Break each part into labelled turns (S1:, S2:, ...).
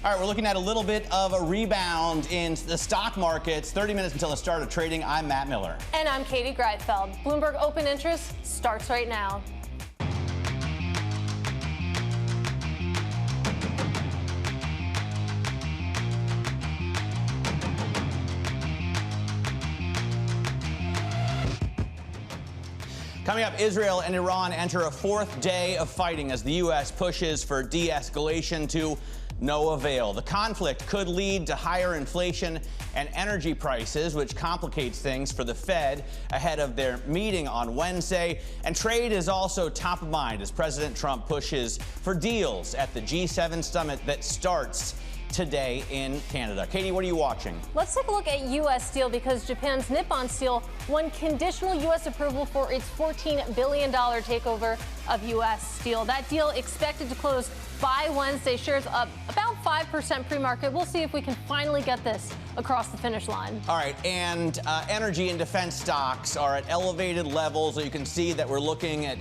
S1: All right, we're looking at a little bit of a rebound in the stock markets. 30 minutes until the start of trading. I'm Matt Miller.
S2: And I'm Katie Greifeld. Bloomberg Open Interest starts right now.
S1: Coming up, Israel and Iran enter a fourth day of fighting as the U.S. pushes for de-escalation to no avail. The conflict could lead to higher inflation and energy prices, which complicates things for the Fed ahead of their meeting on Wednesday. And trade is also top of mind as President Trump pushes for deals at the G7 summit that starts today in Canada. Katie, what are you watching?
S2: Let's take a look at U.S. Steel because Japan's Nippon Steel won conditional U.S. approval for its $14 billion takeover of U.S. Steel. That deal expected to close by Wednesday. Shares up about 5% pre-market. We'll see if we can finally get this across the finish line.
S1: All right, and energy and defense stocks are at elevated levels. So you can see that we're looking at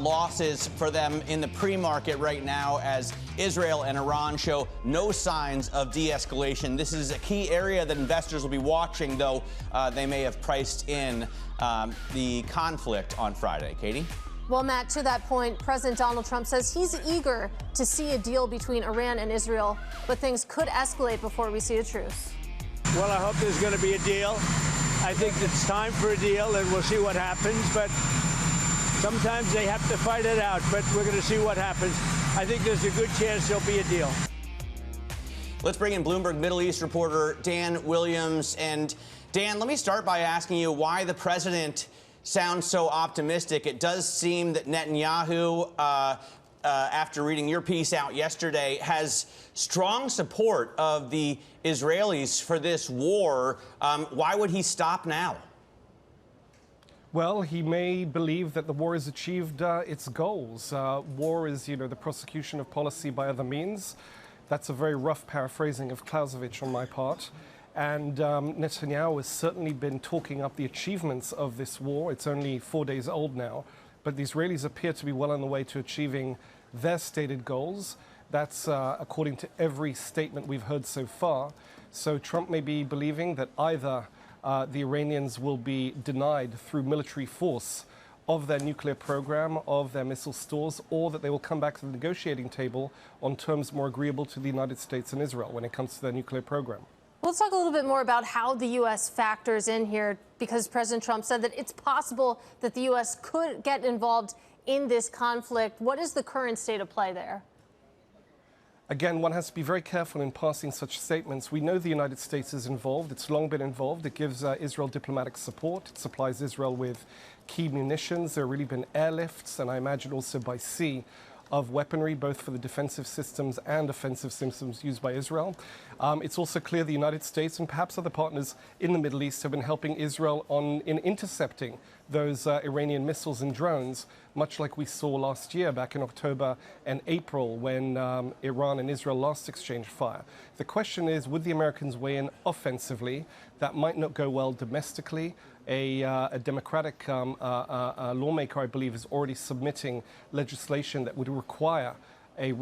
S1: losses for them in the pre-market right now as Israel and Iran show no signs of de-escalation. This is a key area that investors will be watching, though they may have priced in the conflict on Friday. Katie?
S2: Well, Matt, to that point, President Donald Trump says he's eager to see a deal between Iran and Israel, but things could escalate before we see a truce.
S3: Well, I hope there's going to be a deal. I think it's time for a deal, and we'll see what happens. But sometimes they have to fight it out, but we're going to see what happens. I think there's a good chance there'll be a deal.
S1: Let's bring in Bloomberg Middle East reporter Dan Williams. And Dan, let me start by asking you why the president sounds so optimistic. It does seem that Netanyahu, after reading your piece out yesterday, has strong support of the Israelis for this war. Why would he stop now?
S4: Well, he may believe that the war has achieved its goals. War is, the prosecution of policy by other means. That's a very rough paraphrasing of Clausewitz on my part. And Netanyahu has certainly been talking up the achievements of this war. It's only 4 days old now, but the Israelis appear to be well on the way to achieving their stated goals. That's according to every statement we've heard so far. So Trump may be believing that either the Iranians will be denied through military force of their nuclear program, of their missile stores, or that they will come back to the negotiating table on terms more agreeable to the United States and Israel when it comes to their nuclear program.
S2: Let's talk a little bit more about how the U.S. factors in here, because President Trump said that it's possible that the U.S. could get involved in this conflict. What is the current state of play there?
S4: Again, one has to be very careful in passing such statements. We know the United States is involved. It's long been involved. It gives Israel diplomatic support. It supplies Israel with key munitions. There have really been airlifts, and I imagine also by sea, of weaponry, both for the defensive systems and offensive systems used by Israel. It's also clear the United States and perhaps other partners in the Middle East have been helping Israel in intercepting those Iranian missiles and drones, much like we saw last year back in October and April when Iran and Israel last exchanged fire. The question is, would the Americans weigh in offensively? That might not go well domestically. A Democratic lawmaker, I believe, is already submitting legislation that would require a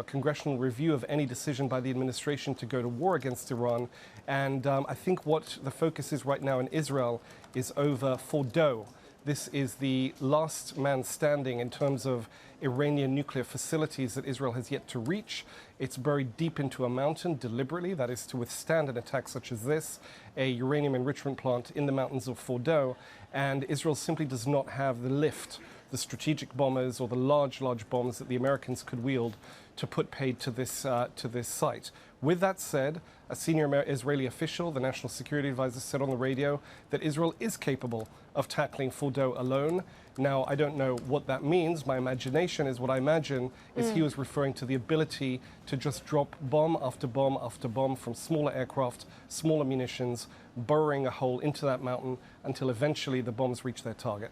S4: congressional review of any decision by the administration to go to war against Iran. And I think what the focus is right now in Israel is over Fordo. This is the last man standing in terms of Iranian nuclear facilities that Israel has yet to reach. It's buried deep into a mountain deliberately, that is to withstand an attack such as this, a uranium enrichment plant in the mountains of Fordo. And Israel simply does not have the lift, the strategic bombers or the large bombs that the Americans could wield to put paid to this site. With that said, a senior Israeli official, the national security advisor, said on the radio that Israel is capable of tackling Fordo alone. Now, I don't know what that means. My imagination is what I imagine is he was referring to the ability to just drop bomb after bomb after bomb from smaller aircraft, smaller munitions, burrowing a hole into that mountain until eventually the bombs reach their target.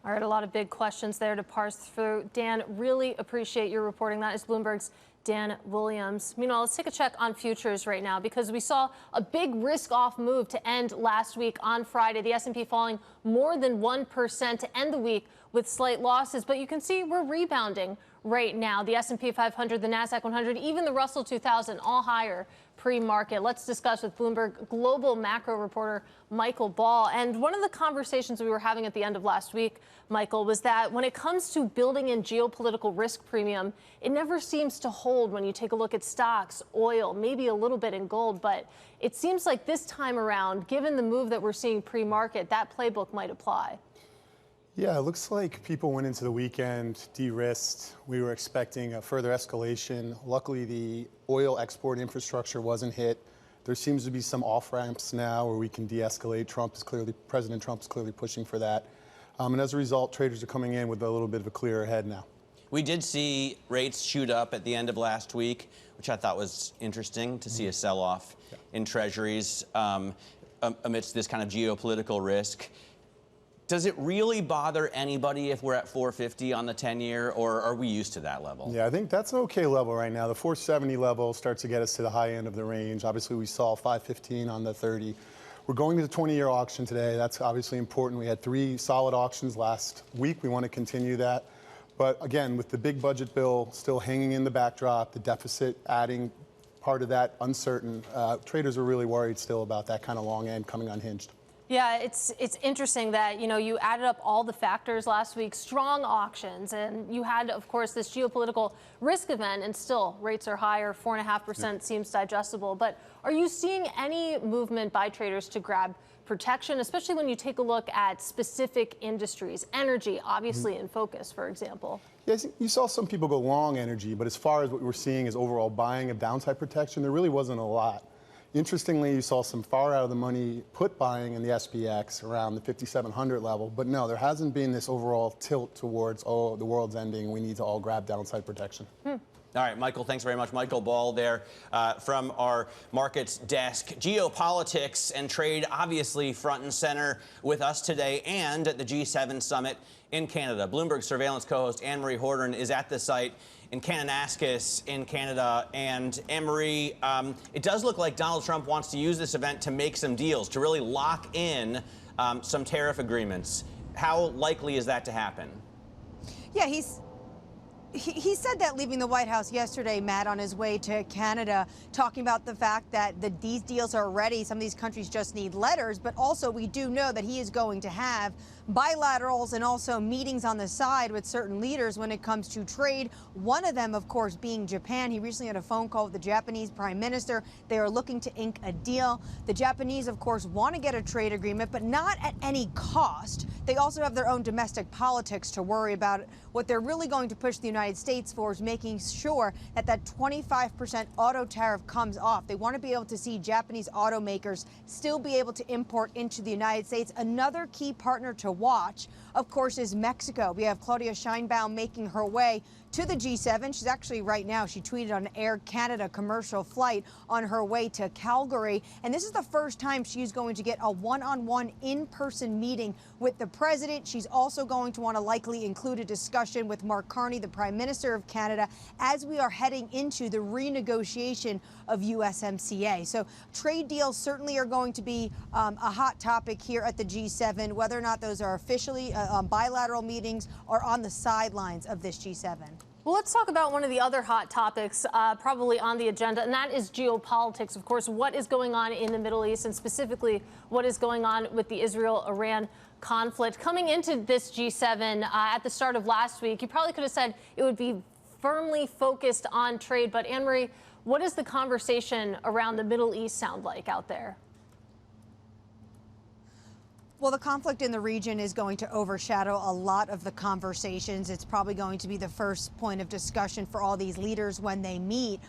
S2: All right, a lot of big questions there to parse through. Dan, really appreciate your reporting. That is Bloomberg's Dan Williams. Meanwhile, let's take a check on futures right now because we saw a big risk-off move to end last week on Friday. The S&P falling more than 1% to end the week with slight losses. But you can see we're rebounding right now. The S&P 500, the NASDAQ 100, even the Russell 2000, all higher pre-market. Let's discuss with Bloomberg global macro reporter Michael Ball. And one of the conversations we were having at the end of last week, Michael, was that when it comes to building in geopolitical risk premium, it never seems to hold when you take a look at stocks, oil, maybe a little bit in gold. But it seems like this time around, given the move that we're seeing pre-market, that playbook might apply.
S5: Yeah, it looks like people went into the weekend de-risked. We were expecting a further escalation. Luckily, the oil export infrastructure wasn't hit. There seems to be some off-ramps now where we can de-escalate. President Trump is clearly pushing for that. And as a result, traders are coming in with a little bit of a clearer head now.
S1: We did see rates shoot up at the end of last week, which I thought was interesting to see a sell-off in treasuries amidst this kind of geopolitical risk. Does it really bother anybody if we're at 450 on the 10-year, or are we used to that level?
S5: Yeah, I think that's an okay level right now. The 470 level starts to get us to the high end of the range. Obviously, we saw 515 on the 30. We're going to the 20-year auction today. That's obviously important. We had 3 solid auctions last week. We want to continue that. But again, with the big budget bill still hanging in the backdrop, the deficit adding part of that uncertain, traders are really worried still about that kind of long end coming unhinged.
S2: Yeah, it's interesting that, you know, you added up all the factors last week, strong auctions, and you had, of course, this geopolitical risk event, and still rates are higher, 4.5% seems digestible. But are you seeing any movement by traders to grab protection, especially when you take a look at specific industries, energy, obviously in focus, for example?
S5: Yes, you saw some people go long energy, but as far as what we're seeing is overall buying of downside protection, there really wasn't a lot. Interestingly, you saw some far out of the money put buying in the SPX around the 5,700 level, but no, there hasn't been this overall tilt towards, oh, the world's ending, we need to all grab downside protection.
S1: All right, Michael, thanks very much. Michael Ball there from our markets desk. Geopolitics and trade obviously front and center with us today and at the G7 summit in Canada. Bloomberg surveillance co-host Anne-Marie Horton is at the site in Kananaskis in Canada. And Anne-Marie, it does look like Donald Trump wants to use this event to make some deals, to really lock in some tariff agreements. How likely is that to happen?
S6: Yeah, he said that leaving the White House yesterday, Matt, on his way to Canada, talking about the fact that these deals are ready. Some of these countries just need letters, but also we do know that he is going to have bilaterals and also meetings on the side with certain leaders when it comes to trade. One of them, of course, being Japan. He recently had a phone call with the Japanese Prime Minister. They are looking to ink a deal. The Japanese, of course, want to get a trade agreement, but not at any cost. They also have their own domestic politics to worry about. What they're really going to push the United States for is making sure that that 25% auto tariff comes off. They want to be able to see Japanese automakers still be able to import into the United States. Another key partner to watch, of course, is Mexico. We have Claudia Sheinbaum making her way to the G7. She's actually right now, she tweeted on an Air Canada commercial flight on her way to Calgary. And this is the first time she's going to get a one-on-one in-person meeting with the president. She's also going to want to likely include a discussion with Mark Carney, the Prime Minister of Canada, as we are heading into the renegotiation of USMCA. So trade deals certainly are going to be a hot topic here at the G7, whether or not those are officially bilateral meetings or on the sidelines of this G7.
S2: Well, let's talk about one of the other hot topics probably on the agenda, and that is geopolitics. Of course, what is going on in the Middle East, and specifically what is going on with the Israel-Iran conflict. Coming into this G7 at the start of last week, you probably could have said it would be firmly focused on trade. But Anne-Marie, what does the conversation around the Middle East sound like out there?
S6: Well, the conflict in the region is going to overshadow a lot of the conversations. It's probably going to be the first point of discussion for all these leaders when they meet.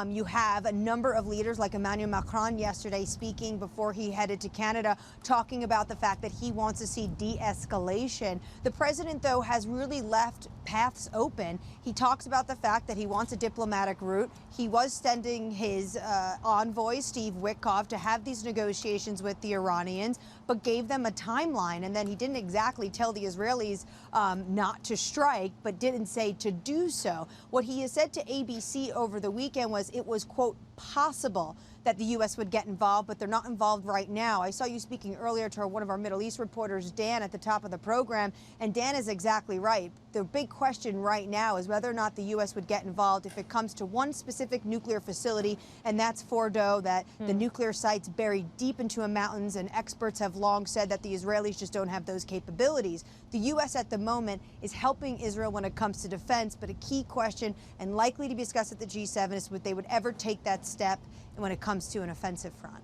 S6: You have a number of leaders like Emmanuel Macron yesterday speaking before he headed to Canada, talking about the fact that he wants to see de-escalation. The president, though, has really left paths open. He talks about the fact that he wants a diplomatic route. He was sending his envoy, Steve Witkoff, to have these negotiations with the Iranians, but gave them a timeline. And then he didn't exactly tell the Israelis not to strike, but didn't say to do so. What he has said to ABC over the weekend was it was, quote, possible that the U.S. would get involved, but they're not involved right now. I saw you speaking earlier to one of our Middle East reporters, Dan, at the top of the program, and Dan is exactly right. The big question right now is whether or not the U.S. would get involved if it comes to one specific nuclear facility, and that's Fordo, that the nuclear site's buried deep into the mountains, and experts have long said that the Israelis just don't have those capabilities. The U.S. at the moment is helping Israel when it comes to defense, but a key question and likely to be discussed at the G7 is would they would ever take that step when it comes to an offensive front.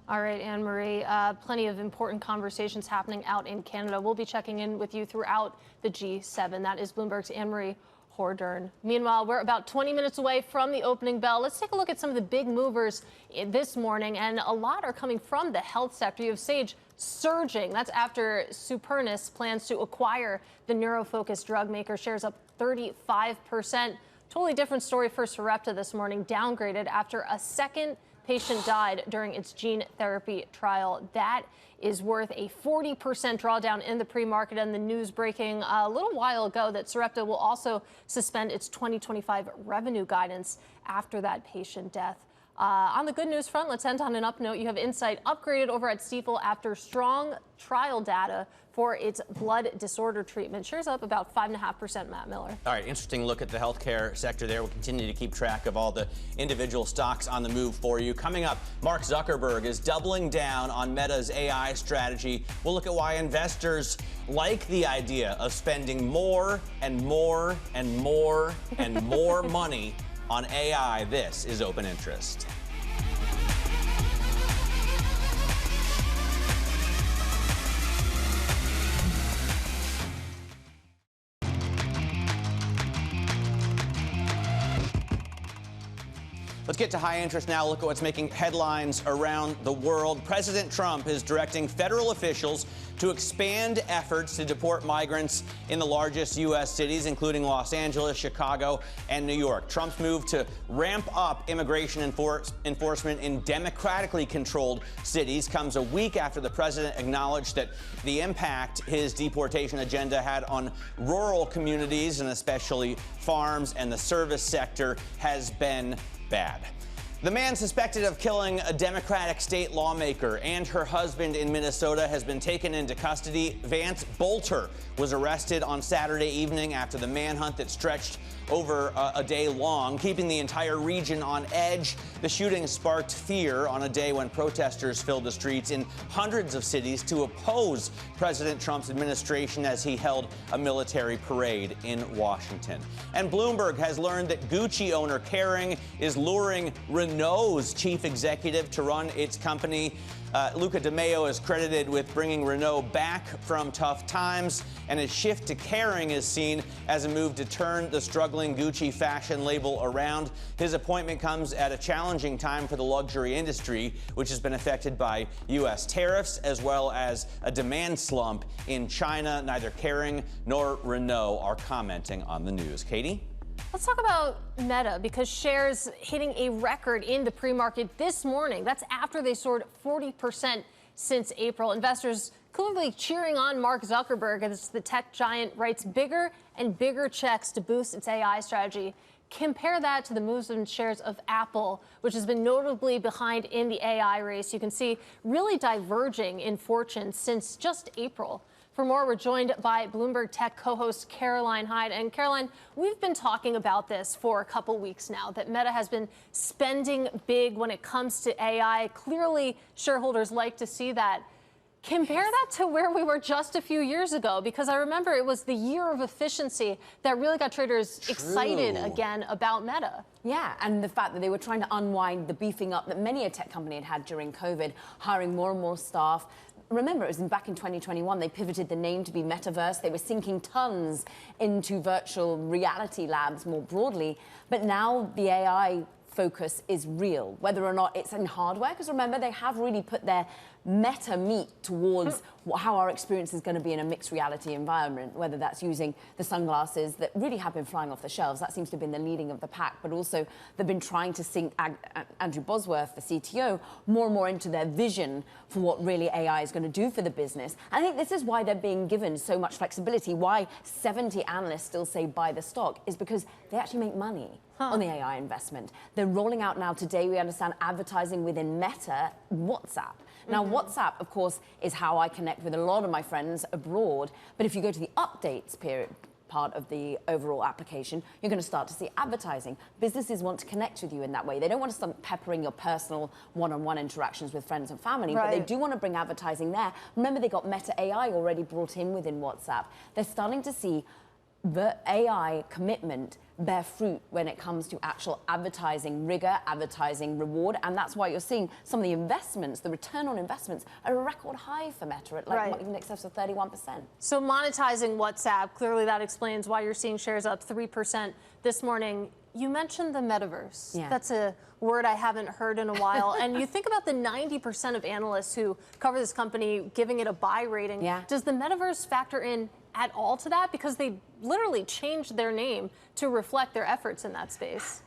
S2: All right, Anne-Marie, plenty of important conversations happening out in Canada. We'll be checking in with you throughout the G7. That is Bloomberg's Anne-Marie Hordern. Meanwhile, we're about 20 minutes away from the opening bell. Let's take a look at some of the big movers this morning, and a lot are coming from the health sector. You have Sage surging. That's after Supernus plans to acquire the neuro-focused drug maker. Shares up 35%. Totally different story for Sarepta this morning, downgraded after a second patient died during its gene therapy trial. That is worth a 40% drawdown in the pre-market, and the news breaking a little while ago that Sarepta will also suspend its 2025 revenue guidance after that patient death. On the good news front, let's end on an up note. You have Insight upgraded over at Stifel after strong trial data for its blood disorder treatment. Shares up about 5.5%, Matt Miller.
S1: All right, interesting look at the healthcare sector there. We'll continue to keep track of all the individual stocks on the move for you. Coming up, Mark Zuckerberg is doubling down on Meta's AI strategy. We'll look at why investors like the idea of spending more and more and more and more money on AI. This is Open Interest. Let's get to high interest now. Look at what's making headlines around the world. President Trump is directing federal officials to expand efforts to deport migrants in the largest U.S. cities, including Los Angeles, Chicago, and New York. Trump's move to ramp up immigration enforcement in democratically controlled cities comes a week after the president acknowledged that the impact his deportation agenda had on rural communities, and especially farms and the service sector, has been bad. The man suspected of killing a Democratic state lawmaker and her husband in Minnesota has been taken into custody. Vance Bolter was arrested on Saturday evening after the manhunt that stretched over a day long, keeping the entire region on edge. The shooting sparked fear on a day when protesters filled the streets in hundreds of cities to oppose President Trump's administration as he held a military parade in Washington. And Bloomberg has learned that Gucci owner Kering is luring Renault's chief executive to run its company. Luca De Maio is credited with bringing Renault back from tough times, and his shift to Kering is seen as a move to turn the struggling Gucci fashion label around. His appointment comes at a challenging time for the luxury industry, which has been affected by U.S. tariffs as well as a demand slump in China. Neither Kering nor Renault are commenting on the news. Katie?
S2: Let's talk about Meta, because shares hitting a record in the pre-market this morning. That's after they soared 40% since April. Investors clearly cheering on Mark Zuckerberg as the tech giant writes bigger and bigger checks to boost its AI strategy. Compare that to the moves in shares of Apple, which has been notably behind in the AI race. You can see really diverging in fortune since just April. For more, we're joined by Bloomberg Tech co-host Caroline Hyde. And Caroline, we've been talking about this for a couple weeks now, that Meta has been spending big when it comes to AI. Clearly, shareholders like to see that. Compare that to where we were just a few years ago, because I remember it was the year of efficiency that really got traders excited again about Meta.
S7: Yeah, and the fact that they were trying to unwind the beefing up that many a tech company had had during COVID, hiring more and more staff. Remember, it was back in 2021, they pivoted the name to be Metaverse. They were sinking tons into virtual reality labs more broadly. But now the AI focus is real, whether or not it's in hardware. Because remember, they have really put their meta meat towards how our experience is going to be in a mixed reality environment, whether that's using the sunglasses that really have been flying off the shelves. That seems to have been the leading of the pack. But also, they've been trying to sink Andrew Bosworth, the CTO, more and more into their vision for what really AI is going to do for the business. And I think this is why they're being given so much flexibility, why 70 analysts still say buy the stock, is because they actually make money. on the AI investment. They're rolling out now today, we understand, advertising within Meta, WhatsApp. Now, WhatsApp, of course, is how I connect with a lot of my friends abroad. But if you go to the updates part of the overall application, you're going to start to see advertising. Businesses want to connect with you in that way. They don't want to start peppering your personal one-on-one interactions with friends and family, but they do want to bring advertising there. Remember, they got Meta AI already brought in within WhatsApp. They're starting to see the AI commitment bear fruit when it comes to actual advertising rigor, advertising reward, and that's why you're seeing some of the investments, the return on investments, are a record high for Meta at like in excess of 31%.
S2: So monetizing WhatsApp, clearly that explains why you're seeing shares up 3% this morning. You mentioned the metaverse.
S7: Yeah.
S2: That's a word I haven't heard in a while. And you think about the 90% of analysts who cover this company giving it a buy rating.
S7: Yeah.
S2: Does the metaverse factor in at all to that? Because they literally changed their name to reflect their efforts in that space.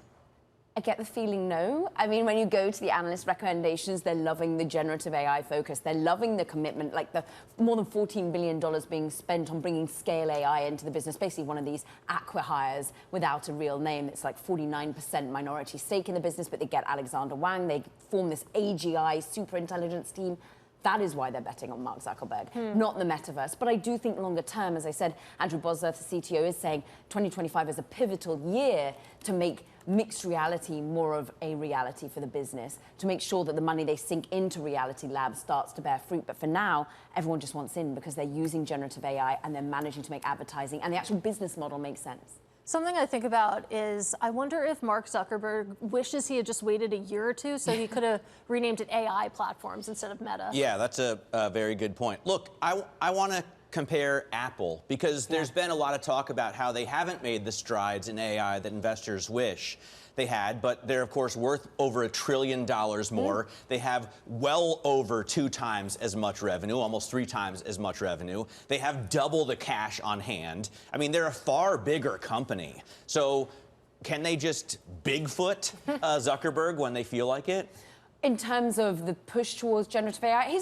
S7: I get the feeling no. I mean, when you go to the analyst recommendations, they're loving the generative AI focus. They're loving the commitment, like the more than $14 billion being spent on bringing scale AI into the business, basically one of these acqui-hires without a real name. It's like 49% minority stake in the business, but they get Alexander Wang. They form this AGI super intelligence team. That is why they're betting on Mark Zuckerberg, not the metaverse. But I do think longer term, as I said, Andrew Bosworth, the CTO, is saying 2025 is a pivotal year to make mixed reality more of a reality for the business, to make sure that the money they sink into Reality Labs starts to bear fruit. But for now, everyone just wants in because they're using generative AI and they're managing to make advertising, and the actual business model makes sense.
S2: Something I think about is I wonder if Mark Zuckerberg wishes he had just waited a year or two so he could have renamed it AI platforms instead of Meta.
S1: Yeah, that's a very good point. Look, I want to compare Apple because there's been a lot of talk about how they haven't made the strides in AI that investors wish they had, but they're, of course, worth over $1 trillion more. They have well over 2 times as much revenue, almost 3 times as much revenue. They have double the cash on hand. I mean, they're a far bigger company. So can they just Bigfoot Zuckerberg when they feel like it?
S7: In terms of the push towards generative AI,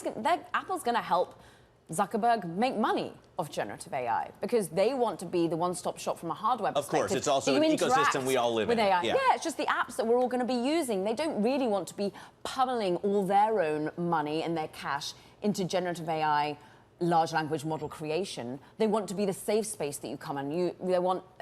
S7: Apple's going to help Zuckerberg make money off generative AI because they want to be the one-stop shop from a hardware perspective.
S1: Of course, it's also an ecosystem we all live in.
S7: AI. Yeah, it's just the apps that we're all going to be using. They don't really want to be pummeling all their own money and their cash into generative AI large language model creation. They want to be the safe space that you come in.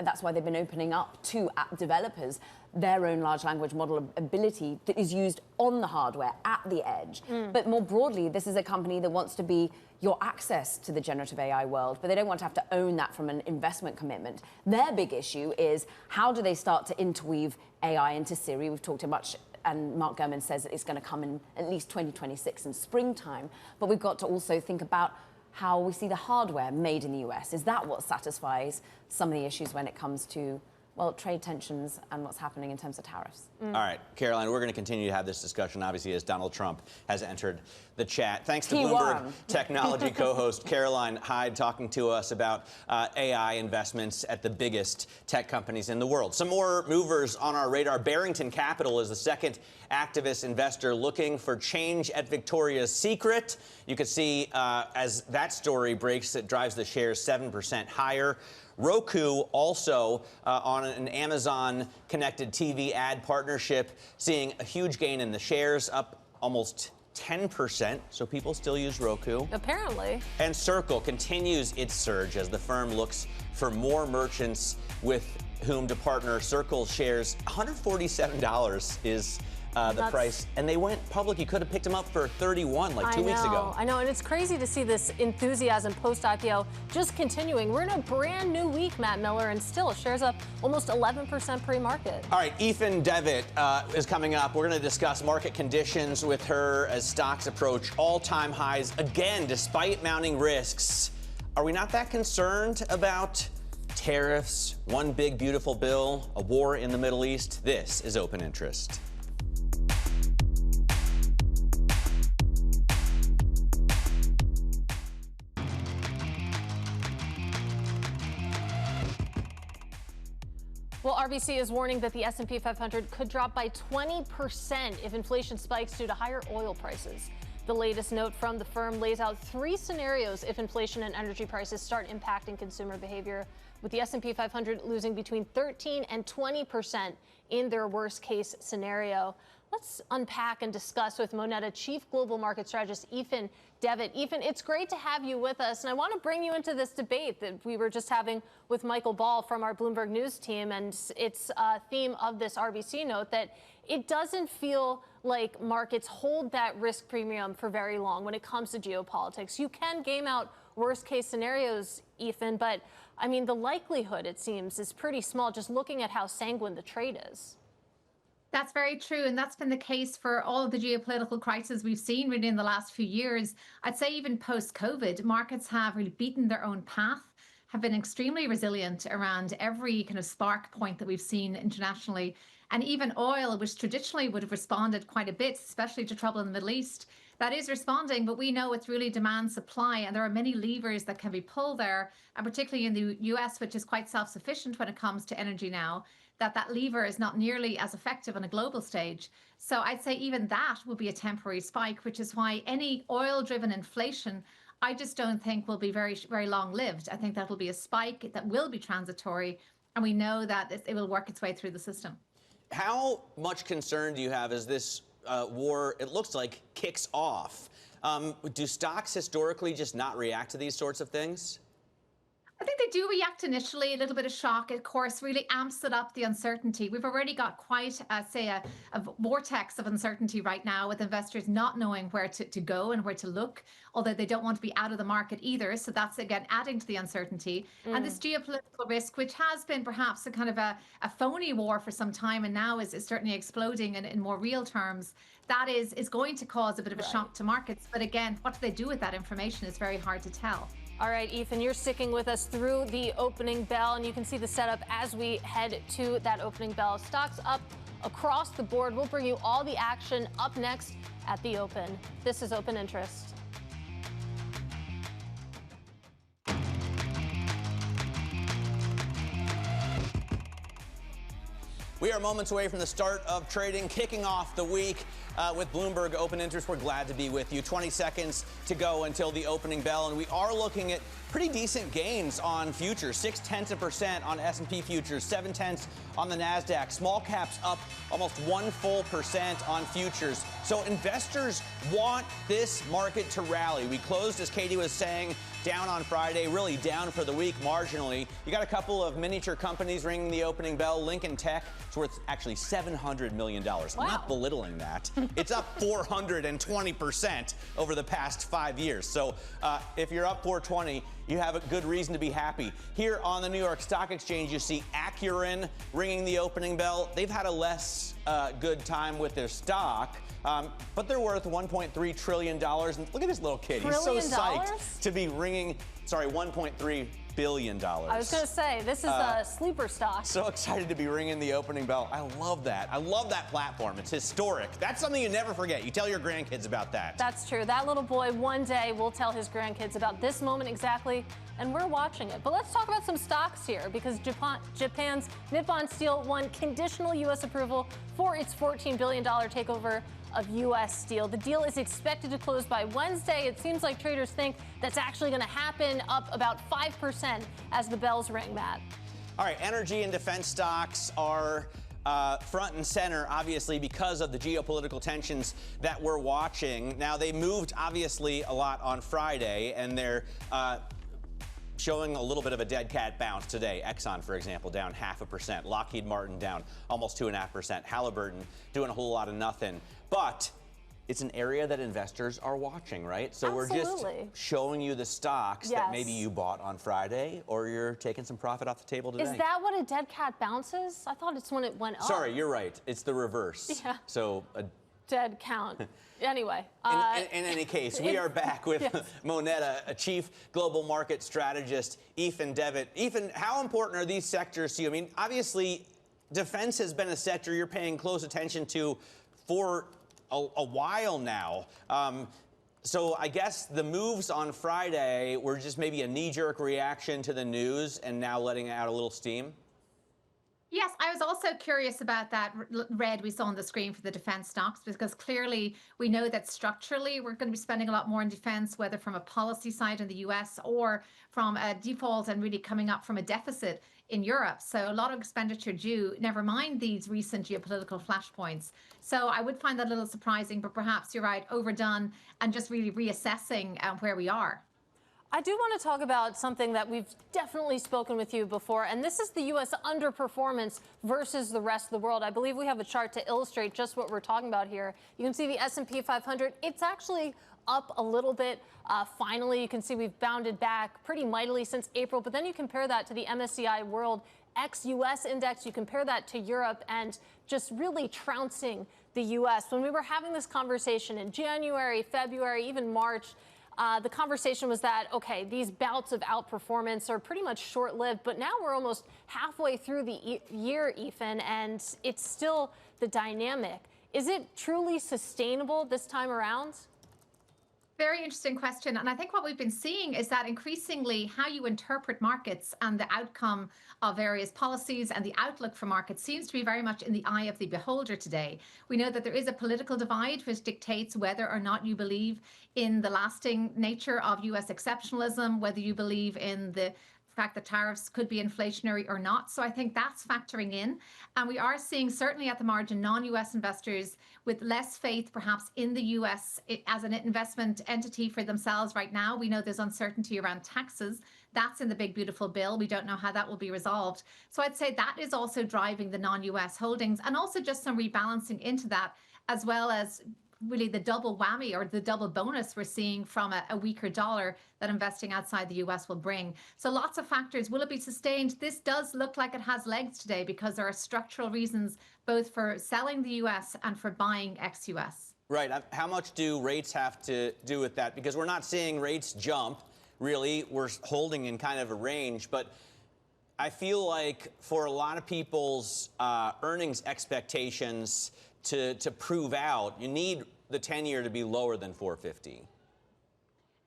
S7: That's why they've been opening up to app developers their own large language model ability that is used on the hardware at the edge. But more broadly, this is a company that wants to be your access to the generative AI world, but they don't want to have to own that from an investment commitment. Their big issue is how do they start to interweave AI into Siri? We've talked much, and Mark Gurman says it's going to come in at least 2026 in springtime. But we've got to also think about how we see the hardware made in the US. Is that what satisfies some of the issues when it comes to, well, trade tensions and what's happening in terms of tariffs?
S1: All right, Caroline, we're going to continue to have this discussion, obviously, as Donald Trump has entered the chat. Thanks to Bloomberg technology co-host Caroline Hyde talking to us about AI investments at the biggest tech companies in the world. Some more movers on our radar. Barrington Capital is the second activist investor looking for change at Victoria's Secret. You can see as that story breaks, it drives the shares 7% higher. Roku also on an Amazon connected TV ad partnership, seeing a huge gain in the shares, up almost 10%. So people still use Roku.
S2: Apparently.
S1: And Circle continues its surge as the firm looks for more merchants with whom to partner. Circle shares $147 is the price, and they went public. You could have picked them up for $31 like 2 weeks ago.
S2: I know, and it's crazy to see this enthusiasm post-IPO just continuing. We're in a brand new week, Matt Miller, and still shares up almost 11% pre-market.
S1: All right, Aoifinn Devitt is coming up. We're going to discuss market conditions with her as stocks approach all-time highs again, despite mounting risks. Are we not that concerned about tariffs, one big beautiful bill, a war in the Middle East? This is Open Interest.
S2: Well, RBC is warning that the S&P 500 could drop by 20% if inflation spikes due to higher oil prices. The latest note from the firm lays out 3 scenarios if inflation and energy prices start impacting consumer behavior, with the S&P 500 losing between 13 and 20% in their worst case scenario. Let's unpack and discuss with Moneta Chief Global Market Strategist Aoifinn Devitt. Aoifinn, it's great to have you with us, and I want to bring you into this debate that we were just having with Michael Ball from our Bloomberg News team, and it's a theme of this RBC note that it doesn't feel like markets hold that risk premium for very long when it comes to geopolitics. You can game out worst case scenarios, Aoifinn, but I mean, the likelihood, it seems, is pretty small just looking at how sanguine the trade is.
S8: That's very true. And that's been the case for all of the geopolitical crises we've seen really in the last few years. I'd say even post-COVID, markets have really beaten their own path, have been extremely resilient around every kind of spark point that we've seen internationally. And even oil, which traditionally would have responded quite a bit, especially to trouble in the Middle East, that is responding, but we know it's really demand supply, and there are many levers that can be pulled there, and particularly in the US, which is quite self-sufficient when it comes to energy now, that lever is not nearly as effective on a global stage. So I'd say even that will be a temporary spike, which is why any oil-driven inflation, I just don't think will be very, very long-lived. I think that will be a spike that will be transitory, and we know that it will work its way through the system.
S1: How much concern do you have as this war, it looks like, kicks off? Do stocks historically just not react to these sorts of things?
S8: I think they do react initially, a little bit of shock, of course, really amps it up, the uncertainty. We've already got quite, say, a vortex of uncertainty right now, with investors not knowing where to go and where to look, although they don't want to be out of the market either. So that's, again, adding to the uncertainty. And this geopolitical risk, which has been perhaps a kind of a phony war for some time and now is certainly exploding in more real terms, that is going to cause a bit of a shock to markets. But again, what do they do with that information is very hard to tell.
S2: All right, Aoifinn, you're sticking with us through the opening bell, and you can see the setup as we head to that opening bell. Stocks up across the board. We'll bring you all the action up next at the open. This is Open Interest.
S1: We are moments away from the start of trading, kicking off the week with Bloomberg Open Interest. We're glad to be with you. 20 seconds to go until the opening bell, and we are looking at pretty decent gains on futures. 0.6% on S&P futures, 0.7 on the NASDAQ. Small caps up almost 1% on futures. So investors want this market to rally. We closed, as Katie was saying, down on Friday, really down for the week marginally. You got a couple of miniature companies ringing the opening bell. Lincoln Tech, it's worth actually $700 million. Wow. I'm not belittling that. It's up 420% over the past 5 years. So if you're up 420, you have a good reason to be happy. Here on the New York Stock Exchange, you see Acuren ringing the opening bell. They've had a less good time with their stock, but they're worth $1.3 trillion. And look at this little kid. He's so psyched to be ringing, $1.3 billion.
S2: I was going to say, this is a sleeper stock.
S1: So excited to be ringing the opening bell. I love that. I love that platform. It's historic. That's something you never forget. You tell your grandkids about that.
S2: That's true. That little boy one day will tell his grandkids about this moment exactly, and we're watching it. But let's talk about some stocks here, because Japan's Nippon Steel won conditional U.S. approval for its $14 billion takeover of U.S. Steel. The deal is expected to close by Wednesday. It seems like traders think that's actually going to happen, up about 5% as the bells ring, Matt.
S1: All right, energy and defense stocks are front and center, obviously, because of the geopolitical tensions that we're watching. Now, they moved, obviously, a lot on Friday, and they're showing a little bit of a dead cat bounce today. Exxon, for example, down 0.5%. Lockheed Martin down almost 2.5%. Halliburton doing a whole lot of nothing. But it's an area that investors are watching, right? So
S2: Absolutely.
S1: We're just showing you the stocks that maybe you bought on Friday, or you're taking some profit off the table today.
S2: Is that what a dead cat bounce is? I thought it's when it went up.
S1: Sorry, you're right. It's the reverse.
S2: Yeah.
S1: So a
S2: dead count. Anyway.
S1: In any case, we are back with Moneta, a chief global market strategist, Aoifinn Devitt. Aoifinn, how important are these sectors to you? I mean, obviously, defense has been a sector you're paying close attention to for a while now. So I guess the moves on Friday were just maybe a knee-jerk reaction to the news and now letting out a little steam?
S8: Yes, I was also curious about that red we saw on the screen for the defense stocks, because clearly we know that structurally we're going to be spending a lot more in defense, whether from a policy side in the US or from a default and really coming up from a deficit in Europe. So a lot of expenditure due, never mind these recent geopolitical flashpoints. So I would find that a little surprising, but perhaps you're right, overdone and just really reassessing where we are.
S2: I do want to talk about something that we've definitely spoken with you before, and this is the U.S. underperformance versus the rest of the world. I believe we have a chart to illustrate just what we're talking about here. You can see the S&P 500. It's actually up a little bit. Finally, you can see we've bounded back pretty mightily since April, but then you compare that to the MSCI World ex-U.S. index. You compare that to Europe and just really trouncing the U.S. When we were having this conversation in January, February, even March, the conversation was that, okay, these bouts of outperformance are pretty much short-lived, but now we're almost halfway through the year, Aoifinn, and it's still the dynamic. Is it truly sustainable this time around?
S8: Very interesting question. And I think what we've been seeing is that increasingly how you interpret markets and the outcome of various policies and the outlook for markets seems to be very much in the eye of the beholder today. We know that there is a political divide which dictates whether or not you believe in the lasting nature of US exceptionalism, whether you believe in the fact that tariffs could be inflationary or not. So I think that's factoring in. And we are seeing, certainly at the margin, non-US investors with less faith perhaps in the US as an investment entity for themselves right now. We know there's uncertainty around taxes. That's in the big, beautiful bill. We don't know how that will be resolved. So I'd say that is also driving the non-US holdings, and also just some rebalancing into that, as well as really the double whammy or the double bonus we're seeing from a weaker dollar that investing outside the US will bring. So lots of factors. Will it be sustained? This does look like it has legs today because there are structural reasons both for selling the US and for buying ex-US.
S1: Right. How much do rates have to do with that? Because we're not seeing rates jump, really. We're holding in kind of a range. But I feel like for a lot of people's earnings expectations to prove out, you need the 10-year to be lower than 450.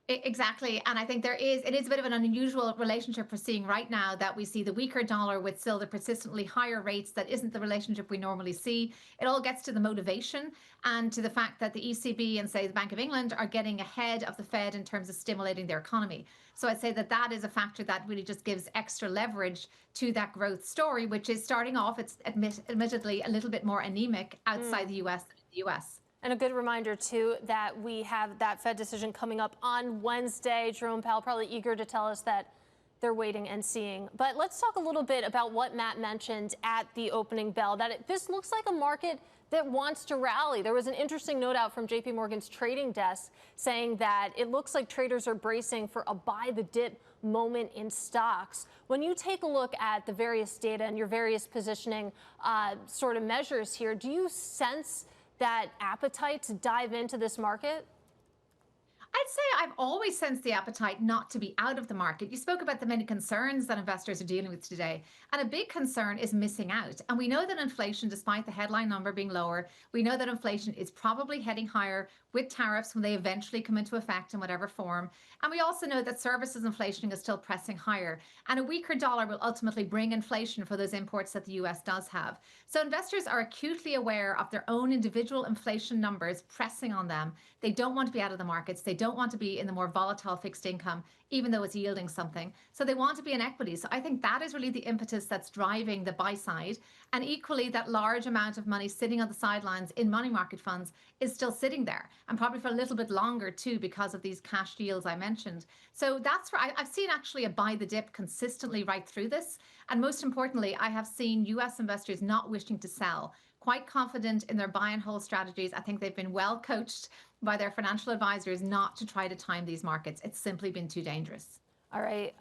S8: Exactly. And I think it is a bit of an unusual relationship we're seeing right now, that we see the weaker dollar with still the persistently higher rates. That isn't the relationship we normally see. It all gets to the motivation and to the fact that the ECB and, say, the Bank of England are getting ahead of the Fed in terms of stimulating their economy. So I'd say that that is a factor that really just gives extra leverage to that growth story, which is starting off, it's admittedly a little bit more anemic outside the US than the US.
S2: And a good reminder, too, that we have that Fed decision coming up on Wednesday. Jerome Powell probably eager to tell us that they're waiting and seeing. But let's talk a little bit about what Matt mentioned at the opening bell, that this looks like a market that wants to rally. There was an interesting note out from JP Morgan's trading desk saying that it looks like traders are bracing for a buy the dip moment in stocks. When you take a look at the various data and your various positioning sort of measures here, do you sense that appetite to dive into this market?
S8: I'd say I've always sensed the appetite not to be out of the market. You spoke about the many concerns that investors are dealing with today. And a big concern is missing out. And we know that inflation, despite the headline number being lower, we know that inflation is probably heading higher with tariffs when they eventually come into effect in whatever form. And we also know that services inflation is still pressing higher. And a weaker dollar will ultimately bring inflation for those imports that the US does have. So investors are acutely aware of their own individual inflation numbers pressing on them. They don't want to be out of the markets. They don't want to be in the more volatile fixed income, even though it's yielding something. So they want to be in equity. So I think that is really the impetus that's driving the buy side. And equally, that large amount of money sitting on the sidelines in money market funds is still sitting there, and probably for a little bit longer too, because of these cash deals I mentioned. So that's where I've seen actually a buy the dip consistently right through this. And most importantly, I have seen US investors not wishing to sell, quite confident in their buy and hold strategies. I think they've been well coached by their financial advisors not to try to time these markets. It's simply been too dangerous.
S2: All right,